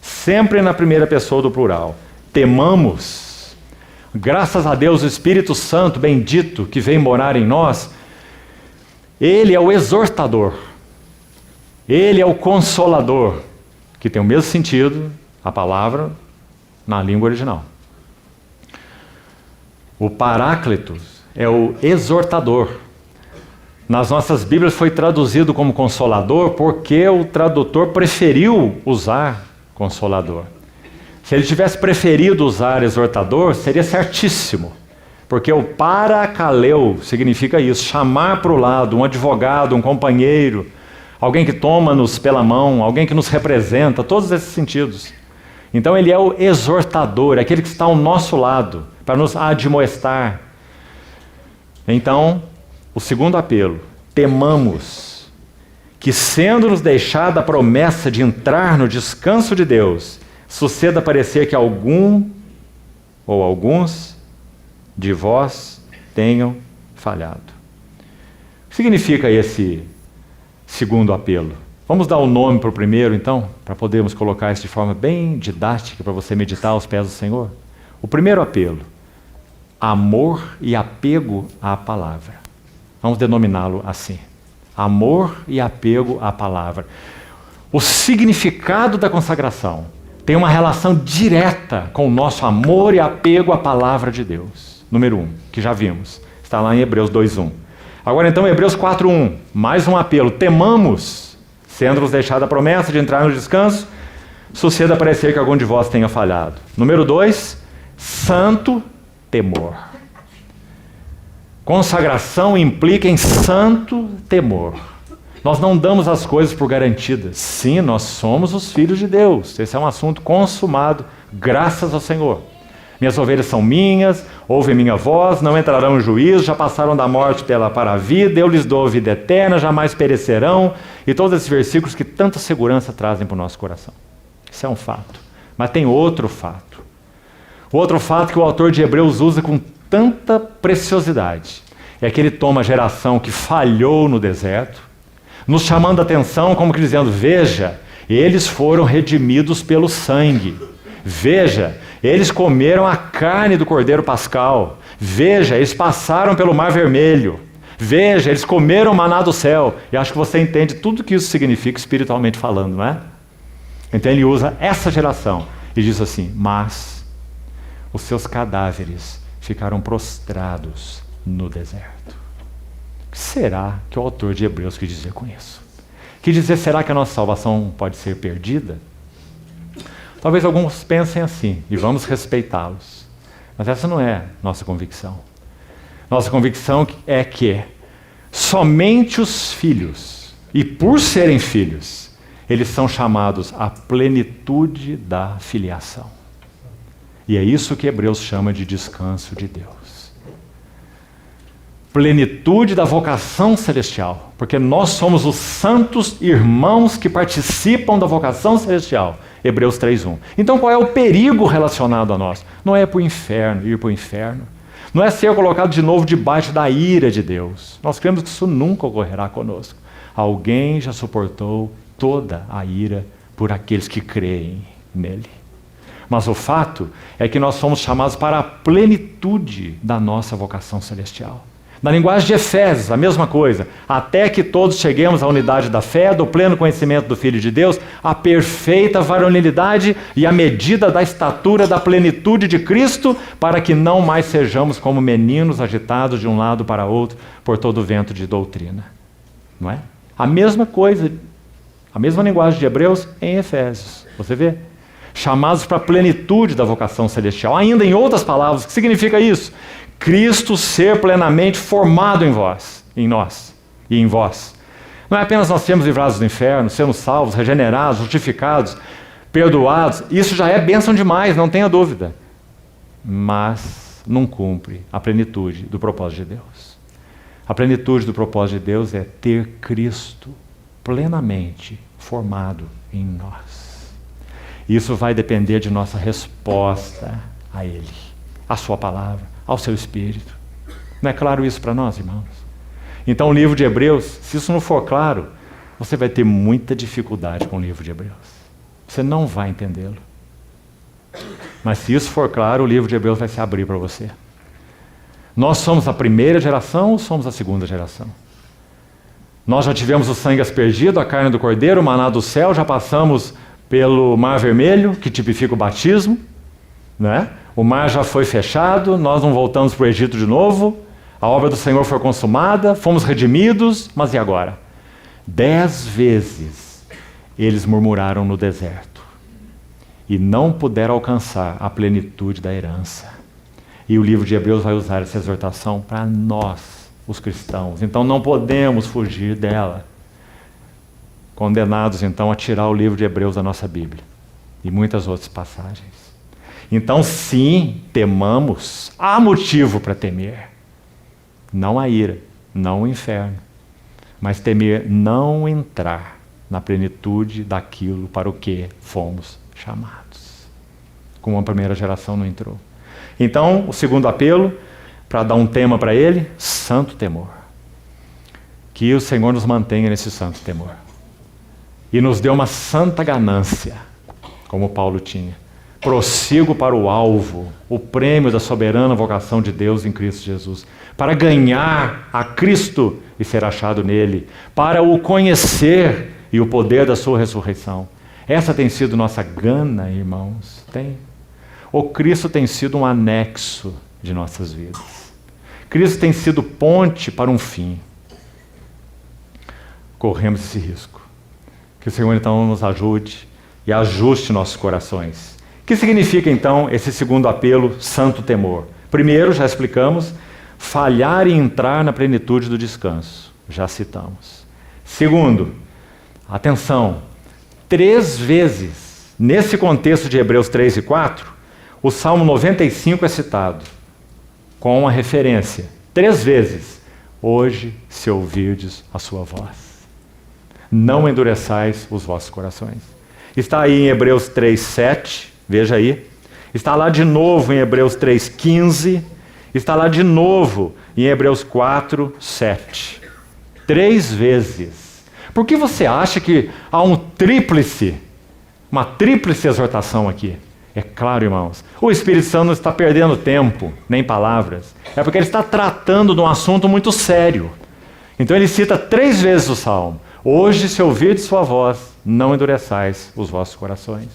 sempre na primeira pessoa do plural. Temamos, graças a Deus, o Espírito Santo bendito que vem morar em nós, ele é o exortador, ele é o consolador, que tem o mesmo sentido, a palavra, na língua original. O Paráclitos é o exortador. Nas nossas Bíblias foi traduzido como consolador porque o tradutor preferiu usar consolador. Se ele tivesse preferido usar exortador, seria certíssimo. Porque o parakaleu significa isso, chamar para o lado, um advogado, um companheiro, alguém que toma-nos pela mão, alguém que nos representa, todos esses sentidos. Então ele é o exortador, aquele que está ao nosso lado, para nos admoestar. Então, o segundo apelo: temamos que, sendo-nos deixada a promessa de entrar no descanso de Deus, suceda parecer que algum ou alguns de vós tenham falhado. O que significa esse segundo apelo? Vamos dar um nome para o primeiro, então, para podermos colocar isso de forma bem didática para você meditar aos pés do Senhor. O primeiro apelo: amor e apego à palavra. Vamos denominá-lo assim: amor e apego à palavra. O significado da consagração tem uma relação direta com o nosso amor e apego à palavra de Deus. Número 1, que já vimos, está lá em Hebreus 2:1. Agora então, Hebreus 4:1, mais um apelo: temamos, sendo-nos deixada a promessa de entrar no descanso, suceda parecer que algum de vós tenha falhado. Número 2, santo temor. Consagração implica em santo temor. Nós não damos as coisas por garantidas. Sim, nós somos os filhos de Deus. Esse é um assunto consumado, graças ao Senhor. Minhas ovelhas são minhas, ouvem minha voz, não entrarão em juízo, já passaram da morte para a vida, eu lhes dou a vida eterna, jamais perecerão. E todos esses versículos que tanta segurança trazem para o nosso coração. Isso é um fato. Mas tem outro fato. O outro fato que o autor de Hebreus usa com tanta preciosidade é que ele toma a geração que falhou no deserto, nos chamando a atenção como que dizendo: veja, eles foram redimidos pelo sangue. Veja, eles comeram a carne do Cordeiro Pascal. Veja, eles passaram pelo Mar Vermelho. Veja, eles comeram o maná do céu. E acho que você entende tudo o que isso significa espiritualmente falando, não é? Então ele usa essa geração e diz assim: mas os seus cadáveres ficaram prostrados no deserto. O que será que o autor de Hebreus quis dizer com isso? Quis dizer, será que a nossa salvação pode ser perdida? Talvez alguns pensem assim, e vamos respeitá-los. Mas essa não é nossa convicção. Nossa convicção é que somente os filhos, e por serem filhos, eles são chamados à plenitude da filiação. E é isso que Hebreus chama de descanso de Deus. Plenitude da vocação celestial, porque nós somos os santos irmãos que participam da vocação celestial. Hebreus 3:1. Então qual é o perigo relacionado a nós? Não é ir para o inferno. Não é ser colocado de novo debaixo da ira de Deus. Nós cremos que isso nunca ocorrerá conosco. alguém já suportou toda a ira por aqueles que creem nele. Mas o fato é que nós somos chamados para a plenitude da nossa vocação celestial. Na linguagem de Efésios, a mesma coisa. Até que todos cheguemos à unidade da fé, do pleno conhecimento do Filho de Deus, à perfeita varonilidade e à medida da estatura da plenitude de Cristo, para que não mais sejamos como meninos agitados de um lado para outro por todo o vento de doutrina. Não é? A mesma coisa, a mesma linguagem de Hebreus em Efésios. Você vê? Chamados para a plenitude da vocação celestial. Ainda em outras palavras, o que significa isso? Cristo ser plenamente formado em vós, em nós e em vós. Não é apenas nós sermos livrados do inferno, sermos salvos, regenerados, justificados, perdoados. Isso já é bênção demais, não tenha dúvida. Mas não cumpre a plenitude do propósito de Deus. A plenitude do propósito de Deus é ter Cristo plenamente formado em nós. Isso vai depender de nossa resposta a Ele, à Sua palavra, ao Seu Espírito. Não é claro isso para nós, irmãos? Então o livro de Hebreus, se isso não for claro, você vai ter muita dificuldade com o livro de Hebreus. Você não vai entendê-lo. Mas se isso for claro, o livro de Hebreus vai se abrir para você. Nós somos a primeira geração ou somos a segunda geração? Nós já tivemos o sangue aspergido, a carne do cordeiro, o maná do céu, já passamos pelo mar vermelho, que tipifica o batismo, né? O mar já foi fechado, nós não voltamos para o Egito de novo, a obra do Senhor foi consumada, fomos redimidos, mas e agora? 10 vezes eles murmuraram no deserto e não puderam alcançar a plenitude da herança. E o livro de Hebreus vai usar essa exortação para nós, os cristãos. Então não podemos fugir dela. Condenados, então, a tirar o livro de Hebreus da nossa Bíblia. E muitas outras passagens. Então, sim, temamos. Há motivo para temer. Não a ira, não o inferno. Mas temer não entrar na plenitude daquilo para o que fomos chamados. Como a primeira geração não entrou. Então, o segundo apelo, para dar um tema para ele, santo temor. Que o Senhor nos mantenha nesse santo temor. E nos deu uma santa ganância, como Paulo tinha. Prossigo para o alvo, o prêmio da soberana vocação de Deus em Cristo Jesus, para ganhar a Cristo e ser achado nele, para o conhecer e o poder da sua ressurreição. Essa tem sido nossa gana, irmãos? Tem. O Cristo tem sido um anexo de nossas vidas. Cristo tem sido ponte para um fim. Corremos esse risco. Que o Senhor então nos ajude e ajuste nossos corações. O que significa então esse segundo apelo, santo temor? Primeiro, já explicamos, falhar em entrar na plenitude do descanso. Já citamos. Segundo, atenção, 3 vezes, nesse contexto de Hebreus 3 e 4, o Salmo 95 é citado, com a referência, 3 vezes, hoje se ouvirdes a sua voz. Não endureçais os vossos corações. Está aí em Hebreus 3:7, veja aí. Está lá de novo em Hebreus 3:15. Está lá de novo em Hebreus 4:7. 3 vezes. Por que você acha que há uma tríplice exortação aqui? É claro, irmãos, o Espírito Santo não está perdendo tempo, nem palavras. É porque ele está tratando de um assunto muito sério. Então ele cita 3 vezes o Salmo. Hoje, se ouvirdes sua voz, não endureçais os vossos corações.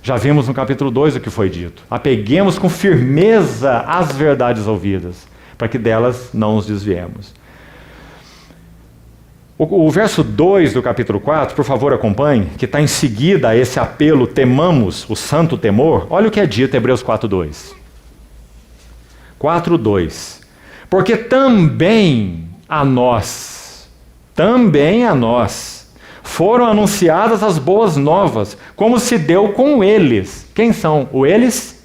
Já vimos no capítulo 2 o que foi dito. Apeguemos com firmeza às verdades ouvidas, para que delas não nos desviemos. O verso 2 do capítulo 4, por favor acompanhe, que está em seguida a esse apelo, temamos o santo temor. Olha o que é dito em Hebreus 4:2. 4:2. Porque também a nós, foram anunciadas as boas novas, como se deu com eles. Quem são o eles?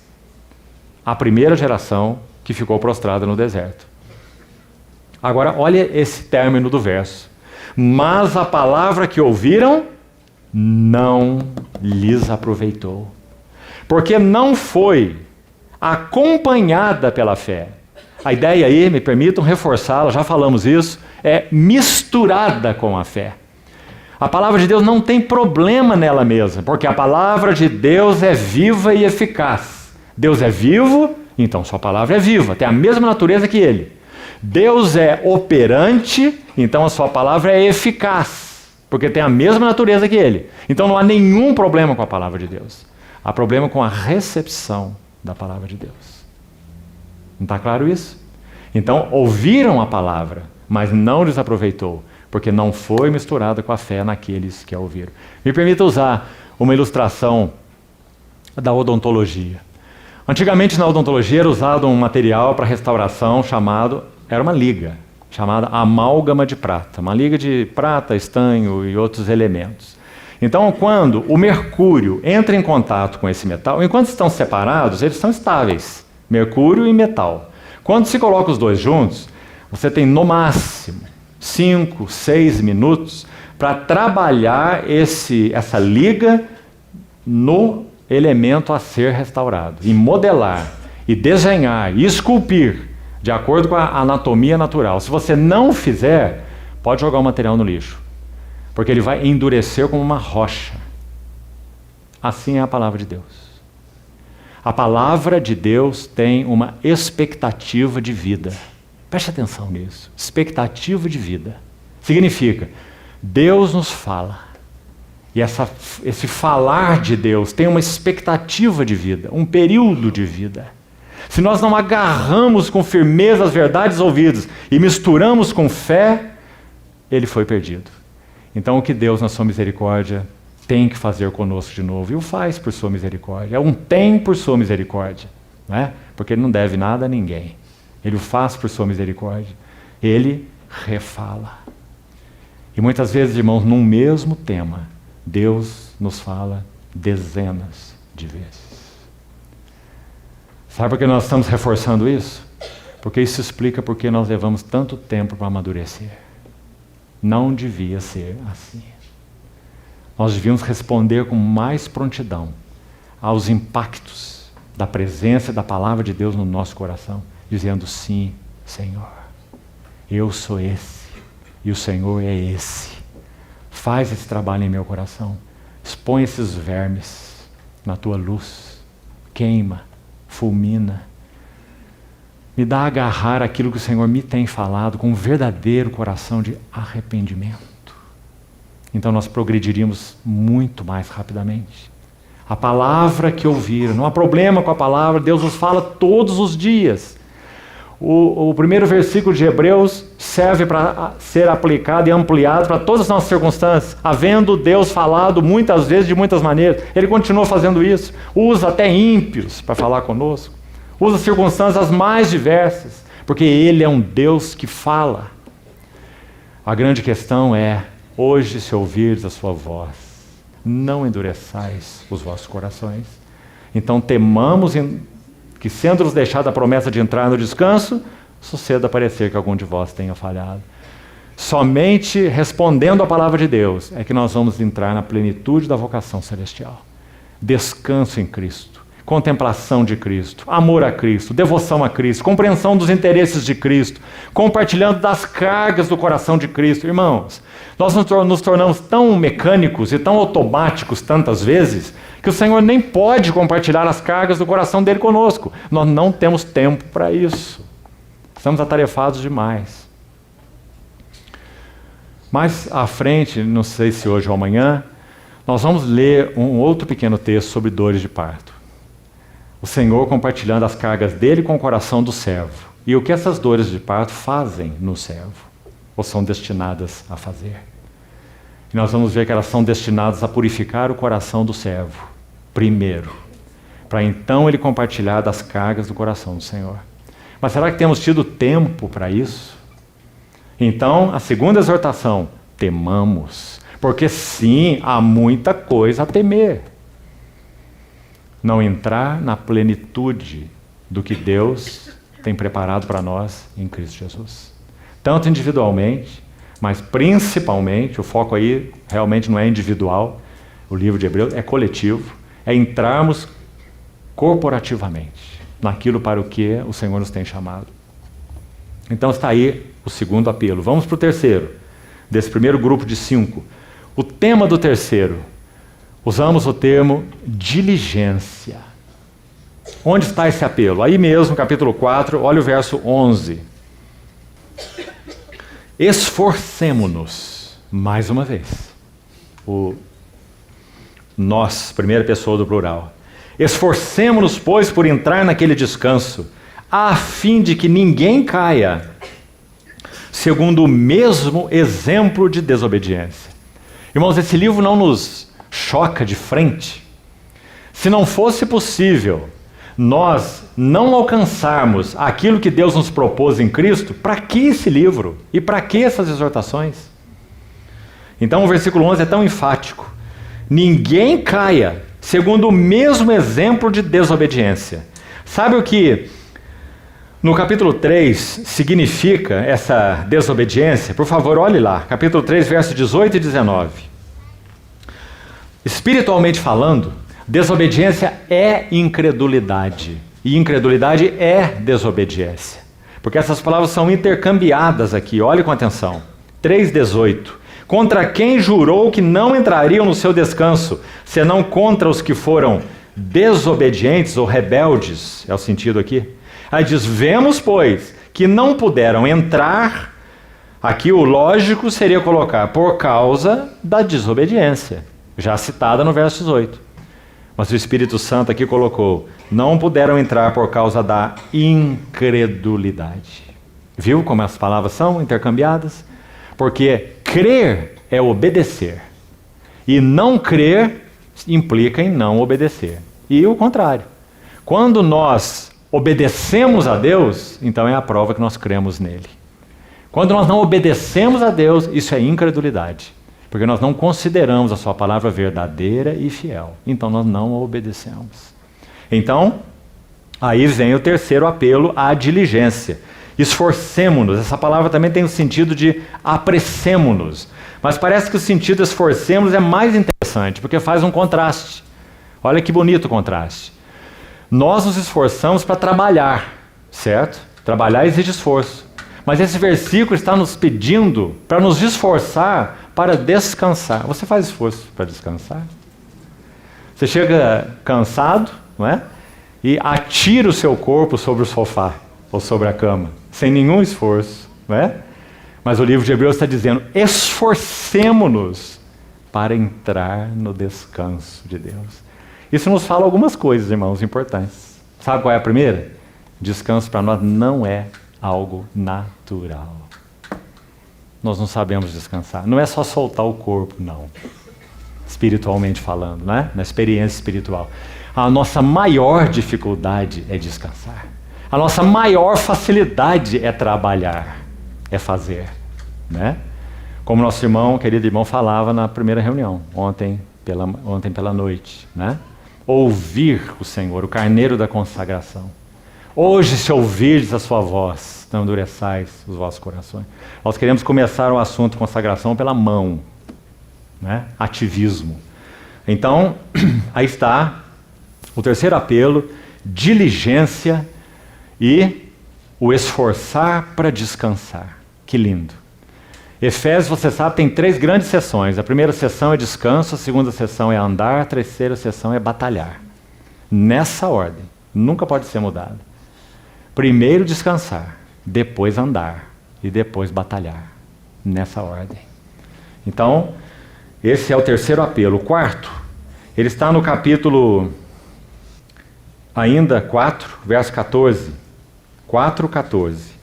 A primeira geração que ficou prostrada no deserto. Agora, olha esse término do verso. Mas a palavra que ouviram não lhes aproveitou, porque não foi acompanhada pela fé. A ideia aí, me permitam reforçá-la, já falamos isso, é misturada com a fé. A palavra de Deus não tem problema nela mesma, porque a palavra de Deus é viva e eficaz. Deus é vivo, então sua palavra é viva, tem a mesma natureza que ele. Deus é operante, então a sua palavra é eficaz, porque tem a mesma natureza que ele. Então não há nenhum problema com a palavra de Deus. Há problema com a recepção da palavra de Deus. Não está claro isso? Então ouviram a palavra, mas não lhes aproveitou, porque não foi misturada com a fé naqueles que a ouviram. Me permita usar uma ilustração da odontologia. Antigamente na odontologia era usado um material para restauração era uma liga, chamada amálgama de prata. Uma liga de prata, estanho e outros elementos. Então quando o mercúrio entra em contato com esse metal, enquanto estão separados, eles são estáveis. Mercúrio e metal. Quando se coloca os dois juntos, você tem no máximo 5, 6 minutos para trabalhar essa liga no elemento a ser restaurado, e modelar, e desenhar, e esculpir, de acordo com a anatomia natural. Se você não fizer, pode jogar o material no lixo, porque ele vai endurecer como uma rocha. Assim é a palavra de Deus. A palavra de Deus tem uma expectativa de vida. Preste atenção nisso. Expectativa de vida. Significa, Deus nos fala. E esse falar de Deus tem uma expectativa de vida, um período de vida. Se nós não agarramos com firmeza as verdades ouvidas e misturamos com fé, ele foi perdido. Então o que Deus, na sua misericórdia, tem que fazer conosco de novo, e o faz por sua misericórdia. É um tem por sua misericórdia, não é? Porque ele não deve nada a ninguém. Ele o faz por sua misericórdia. Ele refala. E muitas vezes, irmãos, num mesmo tema, Deus nos fala dezenas de vezes. Sabe por que nós estamos reforçando isso? Porque isso explica por que nós levamos tanto tempo para amadurecer. Não devia ser assim. Nós devíamos responder com mais prontidão aos impactos da presença da palavra de Deus no nosso coração, dizendo: sim, Senhor, eu sou esse, e o Senhor é esse. Faz esse trabalho em meu coração, expõe esses vermes na tua luz, queima, fulmina, me dá a agarrar aquilo que o Senhor me tem falado com um verdadeiro coração de arrependimento. Então nós progrediríamos muito mais rapidamente. A palavra que ouviram, não há problema com a palavra, Deus nos fala todos os dias. O primeiro versículo de Hebreus serve para ser aplicado e ampliado para todas as nossas circunstâncias. Havendo Deus falado muitas vezes, de muitas maneiras, Ele continua fazendo isso. Usa até ímpios para falar conosco. Usa circunstâncias mais diversas, porque Ele é um Deus que fala. A grande questão é: hoje, se ouvires a sua voz, não endureçais os vossos corações. Então temamos que, sendo-nos deixada a promessa de entrar no descanso, suceda parecer que algum de vós tenha falhado. Somente respondendo à palavra de Deus é que nós vamos entrar na plenitude da vocação celestial. Descanso em Cristo, contemplação de Cristo, amor a Cristo, devoção a Cristo, compreensão dos interesses de Cristo, compartilhando das cargas do coração de Cristo. Irmãos, nós nos tornamos tão mecânicos e tão automáticos tantas vezes que o Senhor nem pode compartilhar as cargas do coração dele conosco. Nós não temos tempo para isso. Estamos atarefados demais. Mais à frente, não sei se hoje ou amanhã, nós vamos ler um outro pequeno texto sobre dores de parto. O Senhor compartilhando as cargas dele com o coração do servo. E o que essas dores de parto fazem no servo, ou são destinadas a fazer. E nós vamos ver que elas são destinadas a purificar o coração do servo, primeiro, para então ele compartilhar das cargas do coração do Senhor. Mas será que temos tido tempo para isso? Então, a segunda exortação: temamos, porque sim, há muita coisa a temer. Não entrar na plenitude do que Deus tem preparado para nós em Cristo Jesus. Tanto individualmente, mas principalmente, o foco aí realmente não é individual, o livro de Hebreus é coletivo, é entrarmos corporativamente naquilo para o que o Senhor nos tem chamado. Então está aí o segundo apelo. Vamos para o terceiro, desse primeiro grupo de 5. O tema do terceiro, usamos o termo diligência. Onde está esse apelo? Aí mesmo, capítulo 4, olha o verso 11. Esforcemo-nos, mais uma vez. O nós, primeira pessoa do plural. Esforcemo-nos, pois, por entrar naquele descanso, a fim de que ninguém caia, segundo o mesmo exemplo de desobediência. Irmãos, esse livro não nos choca de frente. Se não fosse possível nós não alcançarmos aquilo que Deus nos propôs em Cristo, para que esse livro? E para que essas exortações? Então o versículo 11 é tão enfático. Ninguém caia, segundo o mesmo exemplo de desobediência. Sabe o que no capítulo 3 significa essa desobediência? Por favor, olhe lá, capítulo 3, versos 18 e 19. Espiritualmente falando, desobediência é incredulidade, e incredulidade é desobediência. Porque essas palavras são intercambiadas aqui, olhe com atenção. 3,18. Contra quem jurou que não entrariam no seu descanso, senão contra os que foram desobedientes ou rebeldes, é o sentido aqui. Aí diz, vemos, pois, que não puderam entrar, aqui o lógico seria colocar, por causa da desobediência, já citada no verso 18. Mas o Espírito Santo aqui colocou, não puderam entrar por causa da incredulidade. Viu como as palavras são intercambiadas? Porque crer é obedecer. E não crer implica em não obedecer. E o contrário. Quando nós obedecemos a Deus, então é a prova que nós cremos nele. Quando nós não obedecemos a Deus, isso é incredulidade. Porque nós não consideramos a sua palavra verdadeira e fiel. Então nós não a obedecemos. Então, aí vem o terceiro apelo à diligência. Esforcemo-nos. Essa palavra também tem o sentido de apressemo-nos. Mas parece que o sentido esforcemo-nos é mais interessante, porque faz um contraste. Olha que bonito o contraste. Nós nos esforçamos para trabalhar, certo? Trabalhar exige esforço. Mas esse versículo está nos pedindo para nos esforçar para descansar. Você faz esforço para descansar? Você chega cansado, não é? E atira o seu corpo sobre o sofá ou sobre a cama, sem nenhum esforço, não é? Mas o livro de Hebreus está dizendo, esforcemo-nos para entrar no descanso de Deus. Isso nos fala algumas coisas, irmãos, importantes. Sabe qual é a primeira? Descanso para nós não é algo natural. Nós não sabemos descansar. Não é só soltar o corpo, não. Espiritualmente falando, né? Na experiência espiritual. A nossa maior dificuldade é descansar. A nossa maior facilidade é trabalhar, é fazer, né? Como nosso irmão, querido irmão, falava na primeira reunião, ontem pela noite, né? Ouvir o Senhor, o carneiro da consagração. Hoje, se ouvirdes a sua voz, não endureçais os vossos corações. Nós queremos começar o assunto consagração pela mão, né? Ativismo. Então, aí está o terceiro apelo, diligência e o esforçar para descansar. Que lindo. Efésios, você sabe, tem 3 grandes sessões. A primeira sessão é descanso, a segunda sessão é andar, a terceira sessão é batalhar. Nessa ordem, nunca pode ser mudado. Primeiro descansar, depois andar e depois batalhar. Nessa ordem. Então, esse é o terceiro apelo. O quarto, ele está no capítulo ainda 4, verso 14. 4:14.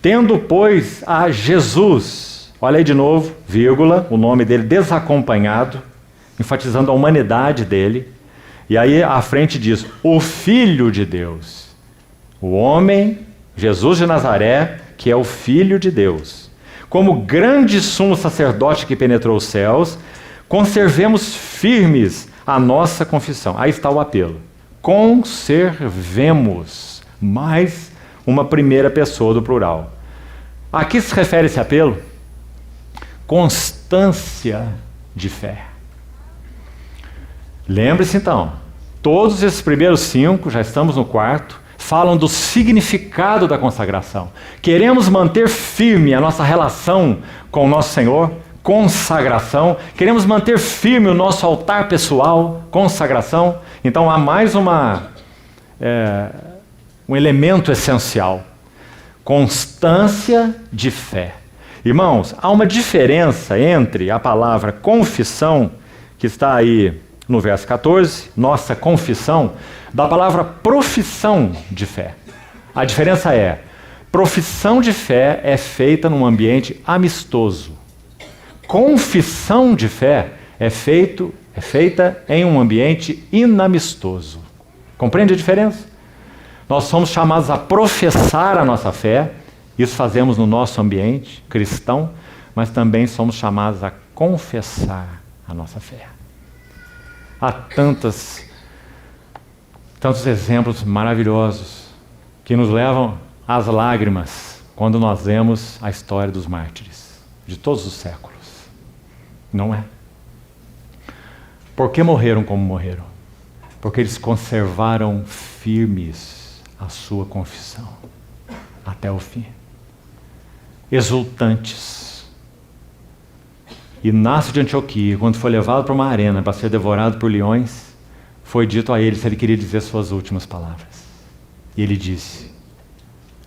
Tendo, pois, a Jesus, olha aí de novo, vírgula, o nome dele desacompanhado, enfatizando a humanidade dele. E aí à frente diz, o Filho de Deus. O homem, Jesus de Nazaré, que é o Filho de Deus. Como grande sumo sacerdote que penetrou os céus, conservemos firmes a nossa confissão. Aí está o apelo. Conservemos. Mais uma primeira pessoa do plural. A que se refere esse apelo? Constância de fé. Lembre-se então, todos esses primeiros 5, já estamos no quarto, falam do significado da consagração. Queremos manter firme a nossa relação com o nosso Senhor, consagração. Queremos manter firme o nosso altar pessoal, consagração. Então há mais um elemento essencial: constância de fé. Irmãos, há uma diferença entre a palavra confissão, que está aí no verso 14, nossa confissão, da palavra profissão de fé. A diferença é: profissão de fé é feita num ambiente amistoso. Confissão de fé é feita em um ambiente inamistoso. Compreende a diferença? Nós somos chamados a professar a nossa fé, isso fazemos no nosso ambiente cristão, mas também somos chamados a confessar a nossa fé. Há tantos exemplos maravilhosos que nos levam às lágrimas quando nós vemos a história dos mártires de todos os séculos. Não é? Por que morreram como morreram? Porque eles conservaram firmes a sua confissão até o fim. Exultantes. Inácio de Antioquia, quando foi levado para uma arena para ser devorado por leões, foi dito a ele se ele queria dizer suas últimas palavras. E ele disse,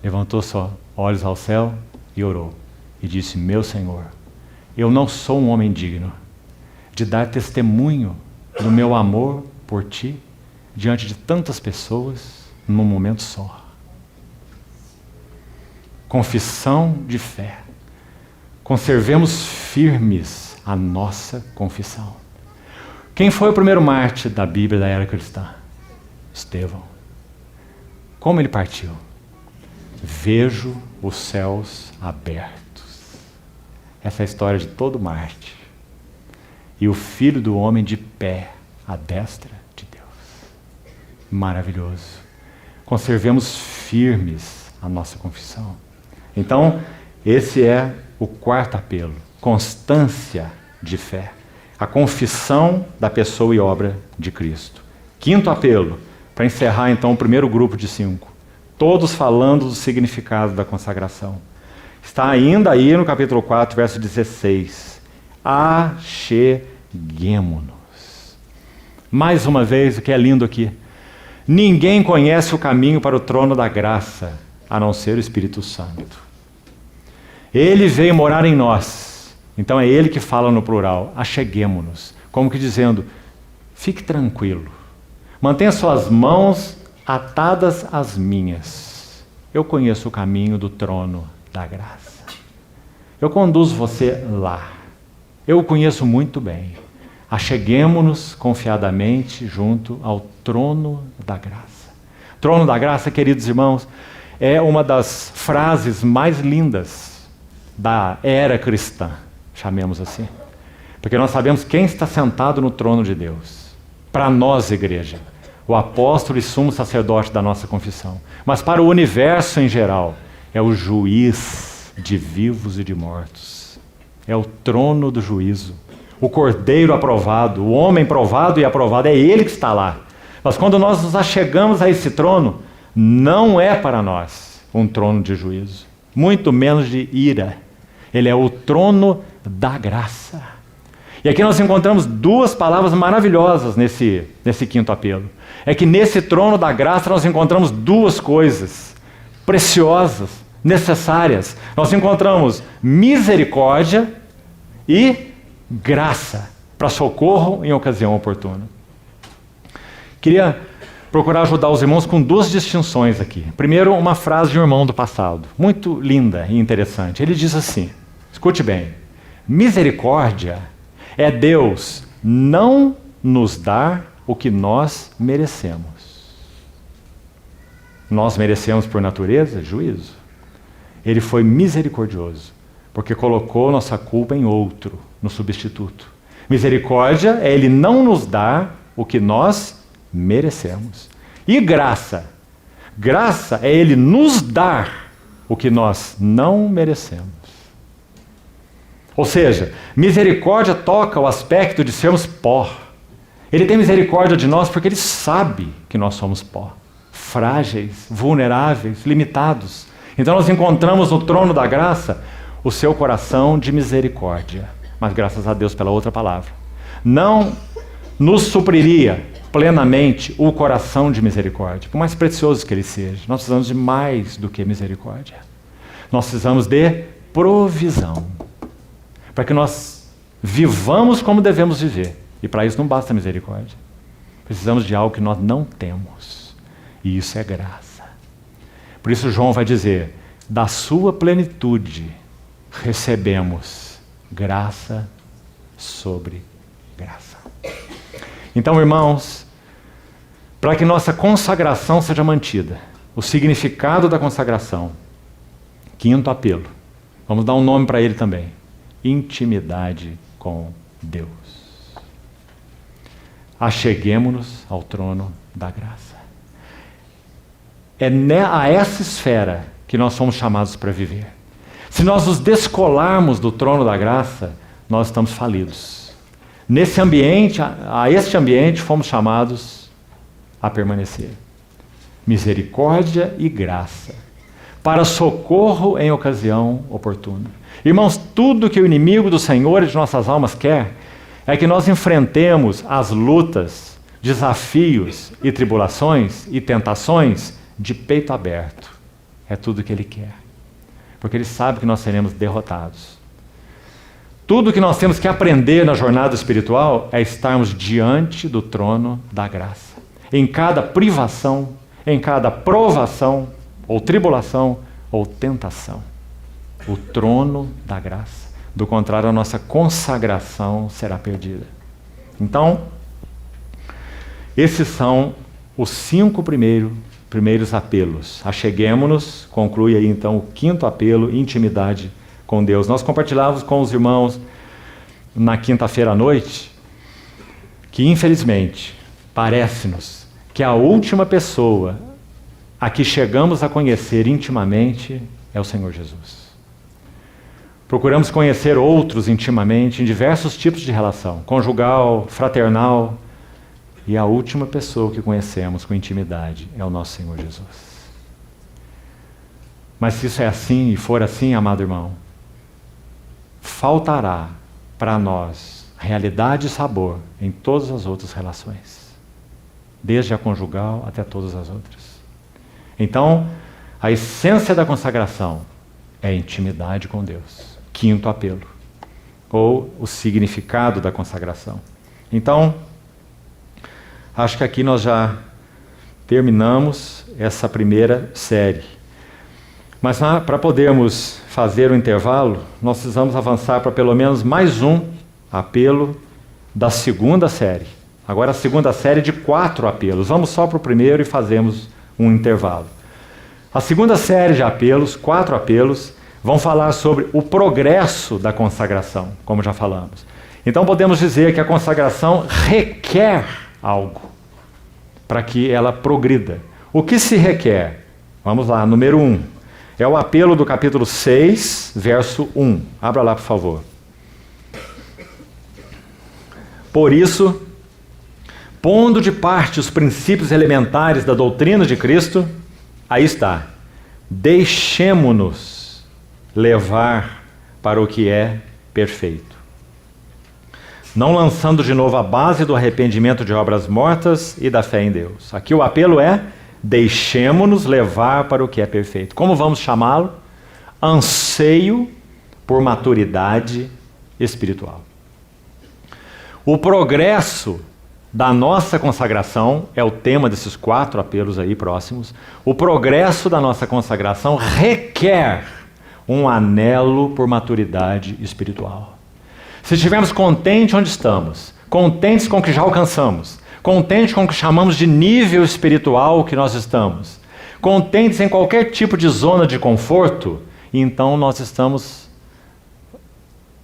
levantou só olhos ao céu e orou. E disse: meu Senhor, eu não sou um homem digno de dar testemunho do meu amor por Ti diante de tantas pessoas num momento só. Confissão de fé. Conservemos firmes a nossa confissão. Quem foi o primeiro mártir da Bíblia da era cristã? Estevão. Como ele partiu? Vejo os céus abertos. Essa é a história de todo mártir. E o Filho do Homem de pé à destra de Deus. Maravilhoso. Conservemos firmes a nossa confissão. Então, esse é o quarto apelo. Constância de fé. A confissão da pessoa e obra de Cristo. Quinto apelo, para encerrar então o primeiro grupo de 5. Todos falando do significado da consagração. Está ainda aí no capítulo 4, verso 16. Acheguemo-nos. Mais uma vez, o que é lindo aqui. Ninguém conhece o caminho para o trono da graça, a não ser o Espírito Santo. Ele veio morar em nós. Então é ele que fala no plural. Acheguemo-nos. Como que dizendo, fique tranquilo. Mantenha suas mãos atadas às minhas. Eu conheço o caminho do trono da graça. Eu conduzo você lá. Eu o conheço muito bem. Acheguemo-nos confiadamente junto ao trono da graça. Trono da graça, queridos irmãos, é uma das frases mais lindas da era cristã, chamemos assim. Porque nós sabemos quem está sentado no trono de Deus. Para nós, igreja, o apóstolo e sumo sacerdote da nossa confissão. Mas para o universo em geral, é o juiz de vivos e de mortos. É o trono do juízo. O cordeiro aprovado, o homem provado e aprovado, é ele que está lá. Mas quando nós nos achegamos a esse trono, não é para nós um trono de juízo, muito menos de ira. Ele é o trono da graça. E aqui nós encontramos duas palavras maravilhosas nesse quinto apelo. É que nesse trono da graça nós encontramos duas coisas preciosas, necessárias. Nós encontramos misericórdia e graça para socorro em ocasião oportuna. Queria procurar ajudar os irmãos com duas distinções aqui. Primeiro, uma frase de um irmão do passado, muito linda e interessante. Ele diz assim, escute bem, misericórdia é Deus não nos dar o que nós merecemos. Nós merecemos por natureza juízo. Ele foi misericordioso, porque colocou nossa culpa em outro, no substituto. Misericórdia é Ele não nos dar o que nós merecemos. E graça? Graça é Ele nos dar o que nós não merecemos. Ou seja, misericórdia toca o aspecto de sermos pó. Ele tem misericórdia de nós porque Ele sabe que nós somos pó, frágeis, vulneráveis, limitados. Então nós encontramos no trono da graça o seu coração de misericórdia. Mas graças a Deus pela outra palavra. Não nos supriria plenamente o coração de misericórdia, por mais precioso que ele seja. Nós precisamos de mais do que misericórdia. Nós precisamos de provisão, para que nós vivamos como devemos viver. E para isso não basta misericórdia. Precisamos de algo que nós não temos. E isso é graça. Por isso João vai dizer, da sua plenitude recebemos graça sobre graça. Então, irmãos, para que nossa consagração seja mantida, o significado da consagração, quinto apelo, vamos dar um nome para ele também, intimidade com Deus. Acheguemo-nos ao trono da graça. É a essa esfera que nós somos chamados para viver. Se nós nos descolarmos do trono da graça, nós estamos falidos. Nesse ambiente, a este ambiente, fomos chamados a permanecer. Misericórdia e graça, para socorro em ocasião oportuna. Irmãos, tudo que o inimigo do Senhor e de nossas almas quer é que nós enfrentemos as lutas, desafios e tribulações e tentações de peito aberto. É tudo que ele quer. Porque ele sabe que nós seremos derrotados. Tudo que nós temos que aprender na jornada espiritual é estarmos diante do trono da graça. Em cada privação, em cada provação, ou tribulação, ou tentação. O trono da graça. Do contrário, a nossa consagração será perdida. Então, esses são os 5 primeiros apelos. Acheguemo-nos, conclui aí então o 5º apelo, intimidade com Deus. Nós compartilhávamos com os irmãos na quinta-feira à noite que, infelizmente, parece-nos que a última pessoa a que chegamos a conhecer intimamente é o Senhor Jesus. Procuramos conhecer outros intimamente em diversos tipos de relação, conjugal, fraternal, e a última pessoa que conhecemos com intimidade é o nosso Senhor Jesus. Mas se isso é assim e for assim, amado irmão, faltará para nós realidade e sabor em todas as outras relações, desde a conjugal até todas as outras. Então, a essência da consagração é intimidade com Deus. 5º apelo, ou o significado da consagração. Então, acho que aqui nós já terminamos essa primeira série. Mas para podermos fazer o intervalo, nós precisamos avançar para pelo menos mais um apelo da segunda série. Agora a segunda série de 4 apelos. Vamos só para o primeiro e fazemos um intervalo. A segunda série de apelos, 4 apelos, vão falar sobre o progresso da consagração, como já falamos. Então podemos dizer que a consagração requer algo para que ela progrida. O que se requer? Vamos lá, número 1. É o apelo do capítulo 6, verso 1. Abra lá, por favor. Por isso, pondo de parte os princípios elementares da doutrina de Cristo, aí está, deixemo-nos levar para o que é perfeito. Não lançando de novo a base do arrependimento de obras mortas e da fé em Deus. Aqui o apelo é: deixemo-nos levar para o que é perfeito. Como vamos chamá-lo? Anseio por maturidade espiritual. O progresso da nossa consagração é o tema desses 4 apelos aí próximos. O progresso da nossa consagração requer um anelo por maturidade espiritual. Se estivermos contentes onde estamos, contentes com o que já alcançamos, contentes com o que chamamos de nível espiritual que nós estamos, contentes em qualquer tipo de zona de conforto, então nós estamos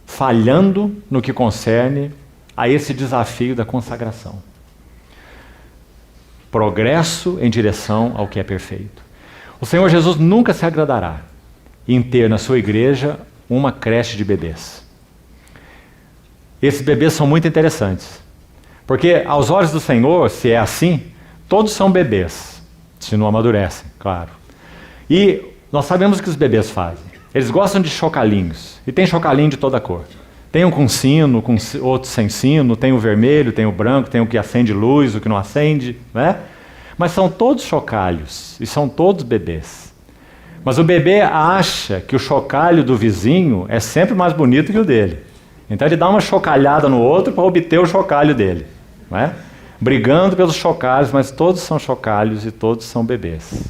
falhando no que concerne a esse desafio da consagração. Progresso em direção ao que é perfeito. O Senhor Jesus nunca se agradará em ter na sua igreja uma creche de bebês. Esses bebês são muito interessantes, porque aos olhos do Senhor, se é assim, todos são bebês. se não amadurecem, claro. E nós sabemos o que os bebês fazem. Eles gostam de chocalhinhos, e tem chocalhinho de toda cor. Tem um com sino, outro sem sino, tem o vermelho, tem o branco, tem o que acende luz, o que não acende, né? Mas são todos chocalhos, e são todos bebês. Mas o bebê acha que o chocalho do vizinho é sempre mais bonito que o dele. Então ele dá uma chocalhada no outro para obter o chocalho dele, né? Brigando pelos chocalhos, mas todos são chocalhos e todos são bebês.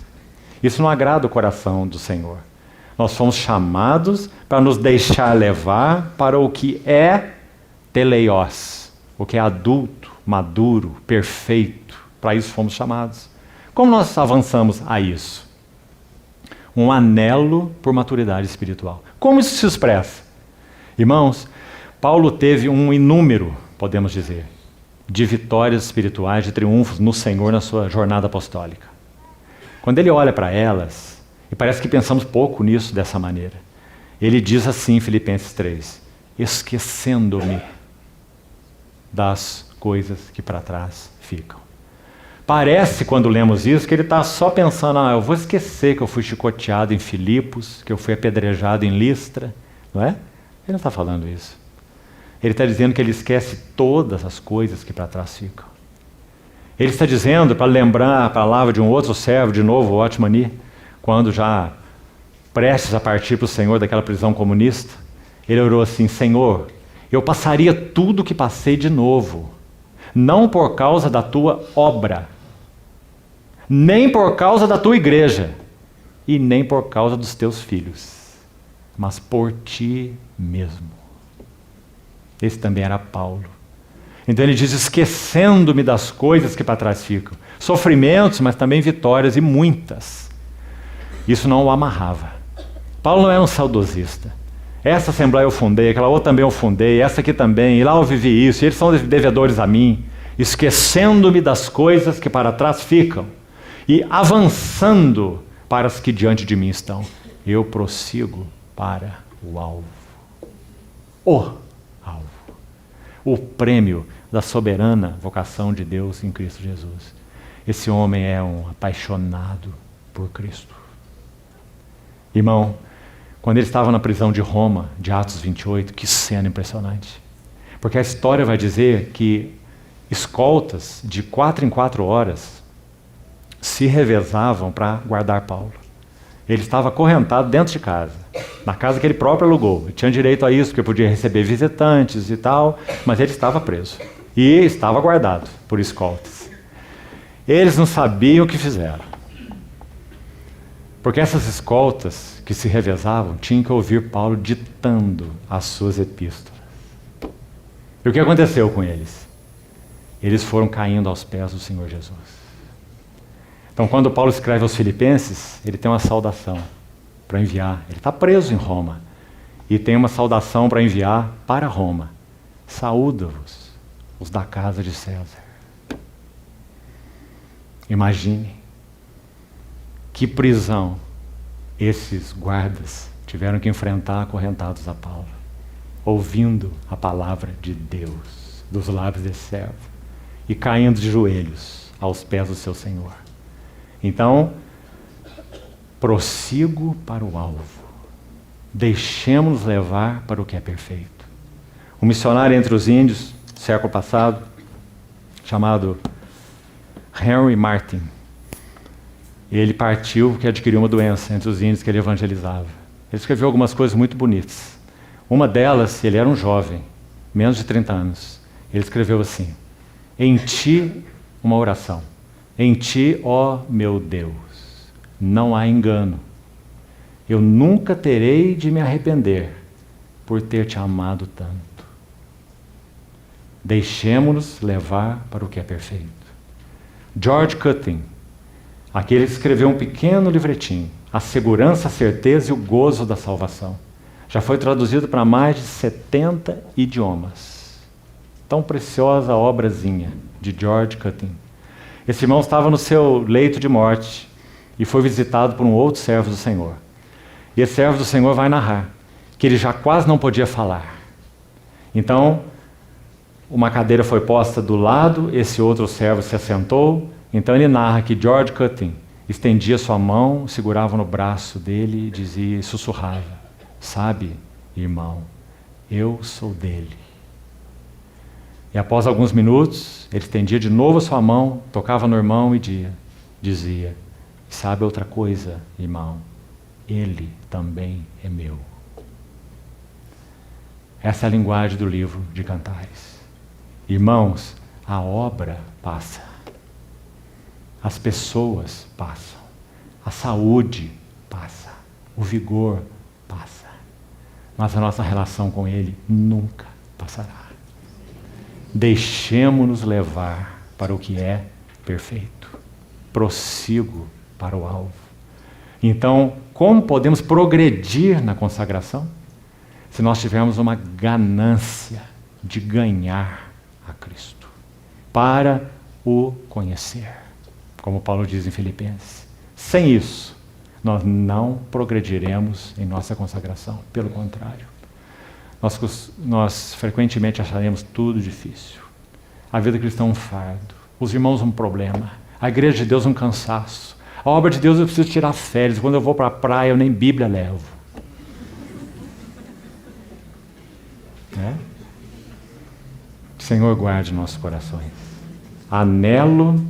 Isso não agrada o coração do Senhor. Nós fomos chamados para nos deixar levar para o que é teleios, o que é adulto, maduro, perfeito. Para isso fomos chamados. Como nós avançamos a isso? Um anelo por maturidade espiritual. Como isso se expressa? Irmãos, Paulo teve um inúmero, podemos dizer, de vitórias espirituais, de triunfos no Senhor na sua jornada apostólica. Quando ele olha para elas, e parece que pensamos pouco nisso dessa maneira, ele diz assim em Filipenses 3, esquecendo-me das coisas que para trás ficam. Parece, quando lemos isso, que ele está só pensando, eu vou esquecer que eu fui chicoteado em Filipos, que eu fui apedrejado em Listra, não é? Ele não está falando isso. Ele está dizendo que ele esquece todas as coisas que para trás ficam. Ele está dizendo, para lembrar a palavra de um outro servo, de novo, o Otmani, quando já prestes a partir para o Senhor daquela prisão comunista, ele orou assim, Senhor, eu passaria tudo o que passei de novo, não por causa da tua obra, nem por causa da tua igreja, e nem por causa dos teus filhos, mas por ti mesmo. Esse também era Paulo. Então ele diz, esquecendo-me das coisas que para trás ficam. Sofrimentos, mas também vitórias, e muitas. Isso não o amarrava. Paulo não era um saudosista. Essa assembleia eu fundei, aquela outra também eu fundei, essa aqui também, e lá eu vivi isso, e eles são devedores a mim. Esquecendo-me das coisas que para trás ficam, e avançando para as que diante de mim estão. Eu prossigo para o alvo. O alvo. O prêmio da soberana vocação de Deus em Cristo Jesus. Esse homem é um apaixonado por Cristo. Irmão, quando ele estava na prisão de Roma, de Atos 28, que cena impressionante. Porque a história vai dizer que escoltas de 4 em 4 horas se revezavam para guardar Paulo. Ele estava acorrentado dentro de casa, na casa que ele próprio alugou. Ele tinha direito a isso, porque podia receber visitantes e tal, mas ele estava preso. E estava guardado por escoltas. Eles não sabiam o que fizeram. Porque essas escoltas que se revezavam tinham que ouvir Paulo ditando as suas epístolas. E o que aconteceu com eles? Eles foram caindo aos pés do Senhor Jesus. Então, quando Paulo escreve aos Filipenses, ele tem uma saudação para enviar. Ele está preso em Roma. E tem uma saudação para enviar para Roma. Saúda-vos, os da casa de César. Imagine que prisão esses guardas tiveram que enfrentar acorrentados a Paulo, ouvindo a palavra de Deus dos lábios desse servo e caindo de joelhos aos pés do seu Senhor. Então, prossigo para o alvo. Deixemos-nos levar para o que é perfeito. Um missionário entre os índios, século passado, chamado Henry Martin, ele partiu porque adquiriu uma doença entre os índios que ele evangelizava. Ele escreveu algumas coisas muito bonitas. Uma delas, ele era um jovem, menos de 30 anos. Ele escreveu assim, em ti, uma oração. Em ti, ó meu Deus, não há engano. Eu nunca terei de me arrepender por ter te amado tanto. Deixemo-nos levar para o que é perfeito. George Cutting, aquele que escreveu um pequeno livretinho, A Segurança, a Certeza e o Gozo da Salvação. Já foi traduzido para mais de 70 idiomas. Tão preciosa obrazinha de George Cutting. Esse irmão estava no seu leito de morte e foi visitado por um outro servo do Senhor. E esse servo do Senhor vai narrar que ele já quase não podia falar. Então, uma cadeira foi posta do lado, esse outro servo se assentou. Então ele narra que George Cutting estendia sua mão, segurava no braço dele e dizia, e sussurrava, sabe, irmão, eu sou dele. E após alguns minutos, ele estendia de novo a sua mão, tocava no irmão e dizia, sabe outra coisa, irmão, ele também é meu. Essa é a linguagem do livro de Cantares. Irmãos, a obra passa, as pessoas passam, a saúde passa, o vigor passa, mas a nossa relação com Ele nunca passará. Deixemo-nos levar para o que é perfeito, prossigo para o alvo. Então, como podemos progredir na consagração? Se nós tivermos uma ganância de ganhar a Cristo, para o conhecer, como Paulo diz em Filipenses. Sem isso, nós não progrediremos em nossa consagração, pelo contrário. Nós frequentemente acharemos tudo difícil. A vida cristã um fardo, os irmãos um problema, a igreja de Deus um cansaço, a obra de Deus eu preciso tirar férias, quando eu vou para a praia eu nem Bíblia levo. Senhor, guarde nossos corações. Anelo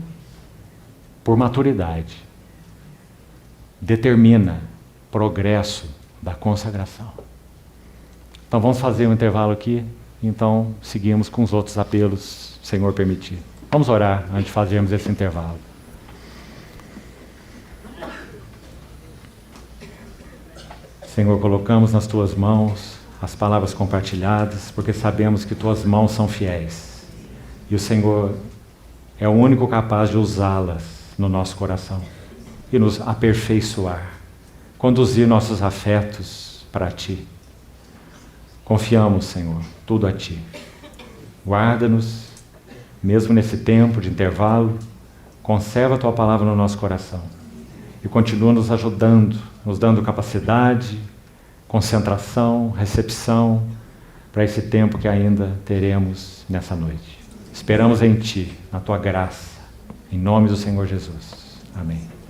por maturidade. Determina progresso da consagração. Então vamos fazer um intervalo aqui. Então seguimos com os outros apelos, Senhor permitir. Vamos orar antes de fazermos esse intervalo. Senhor, colocamos nas Tuas mãos as palavras compartilhadas, porque sabemos que Tuas mãos são fiéis. E o Senhor é o único capaz de usá-las no nosso coração e nos aperfeiçoar, conduzir nossos afetos para Ti. Confiamos, Senhor, tudo a Ti. Guarda-nos, mesmo nesse tempo de intervalo, conserva a Tua palavra no nosso coração e continua nos ajudando, nos dando capacidade, concentração, recepção para esse tempo que ainda teremos nessa noite. Esperamos em Ti, na Tua graça, em nome do Senhor Jesus. Amém.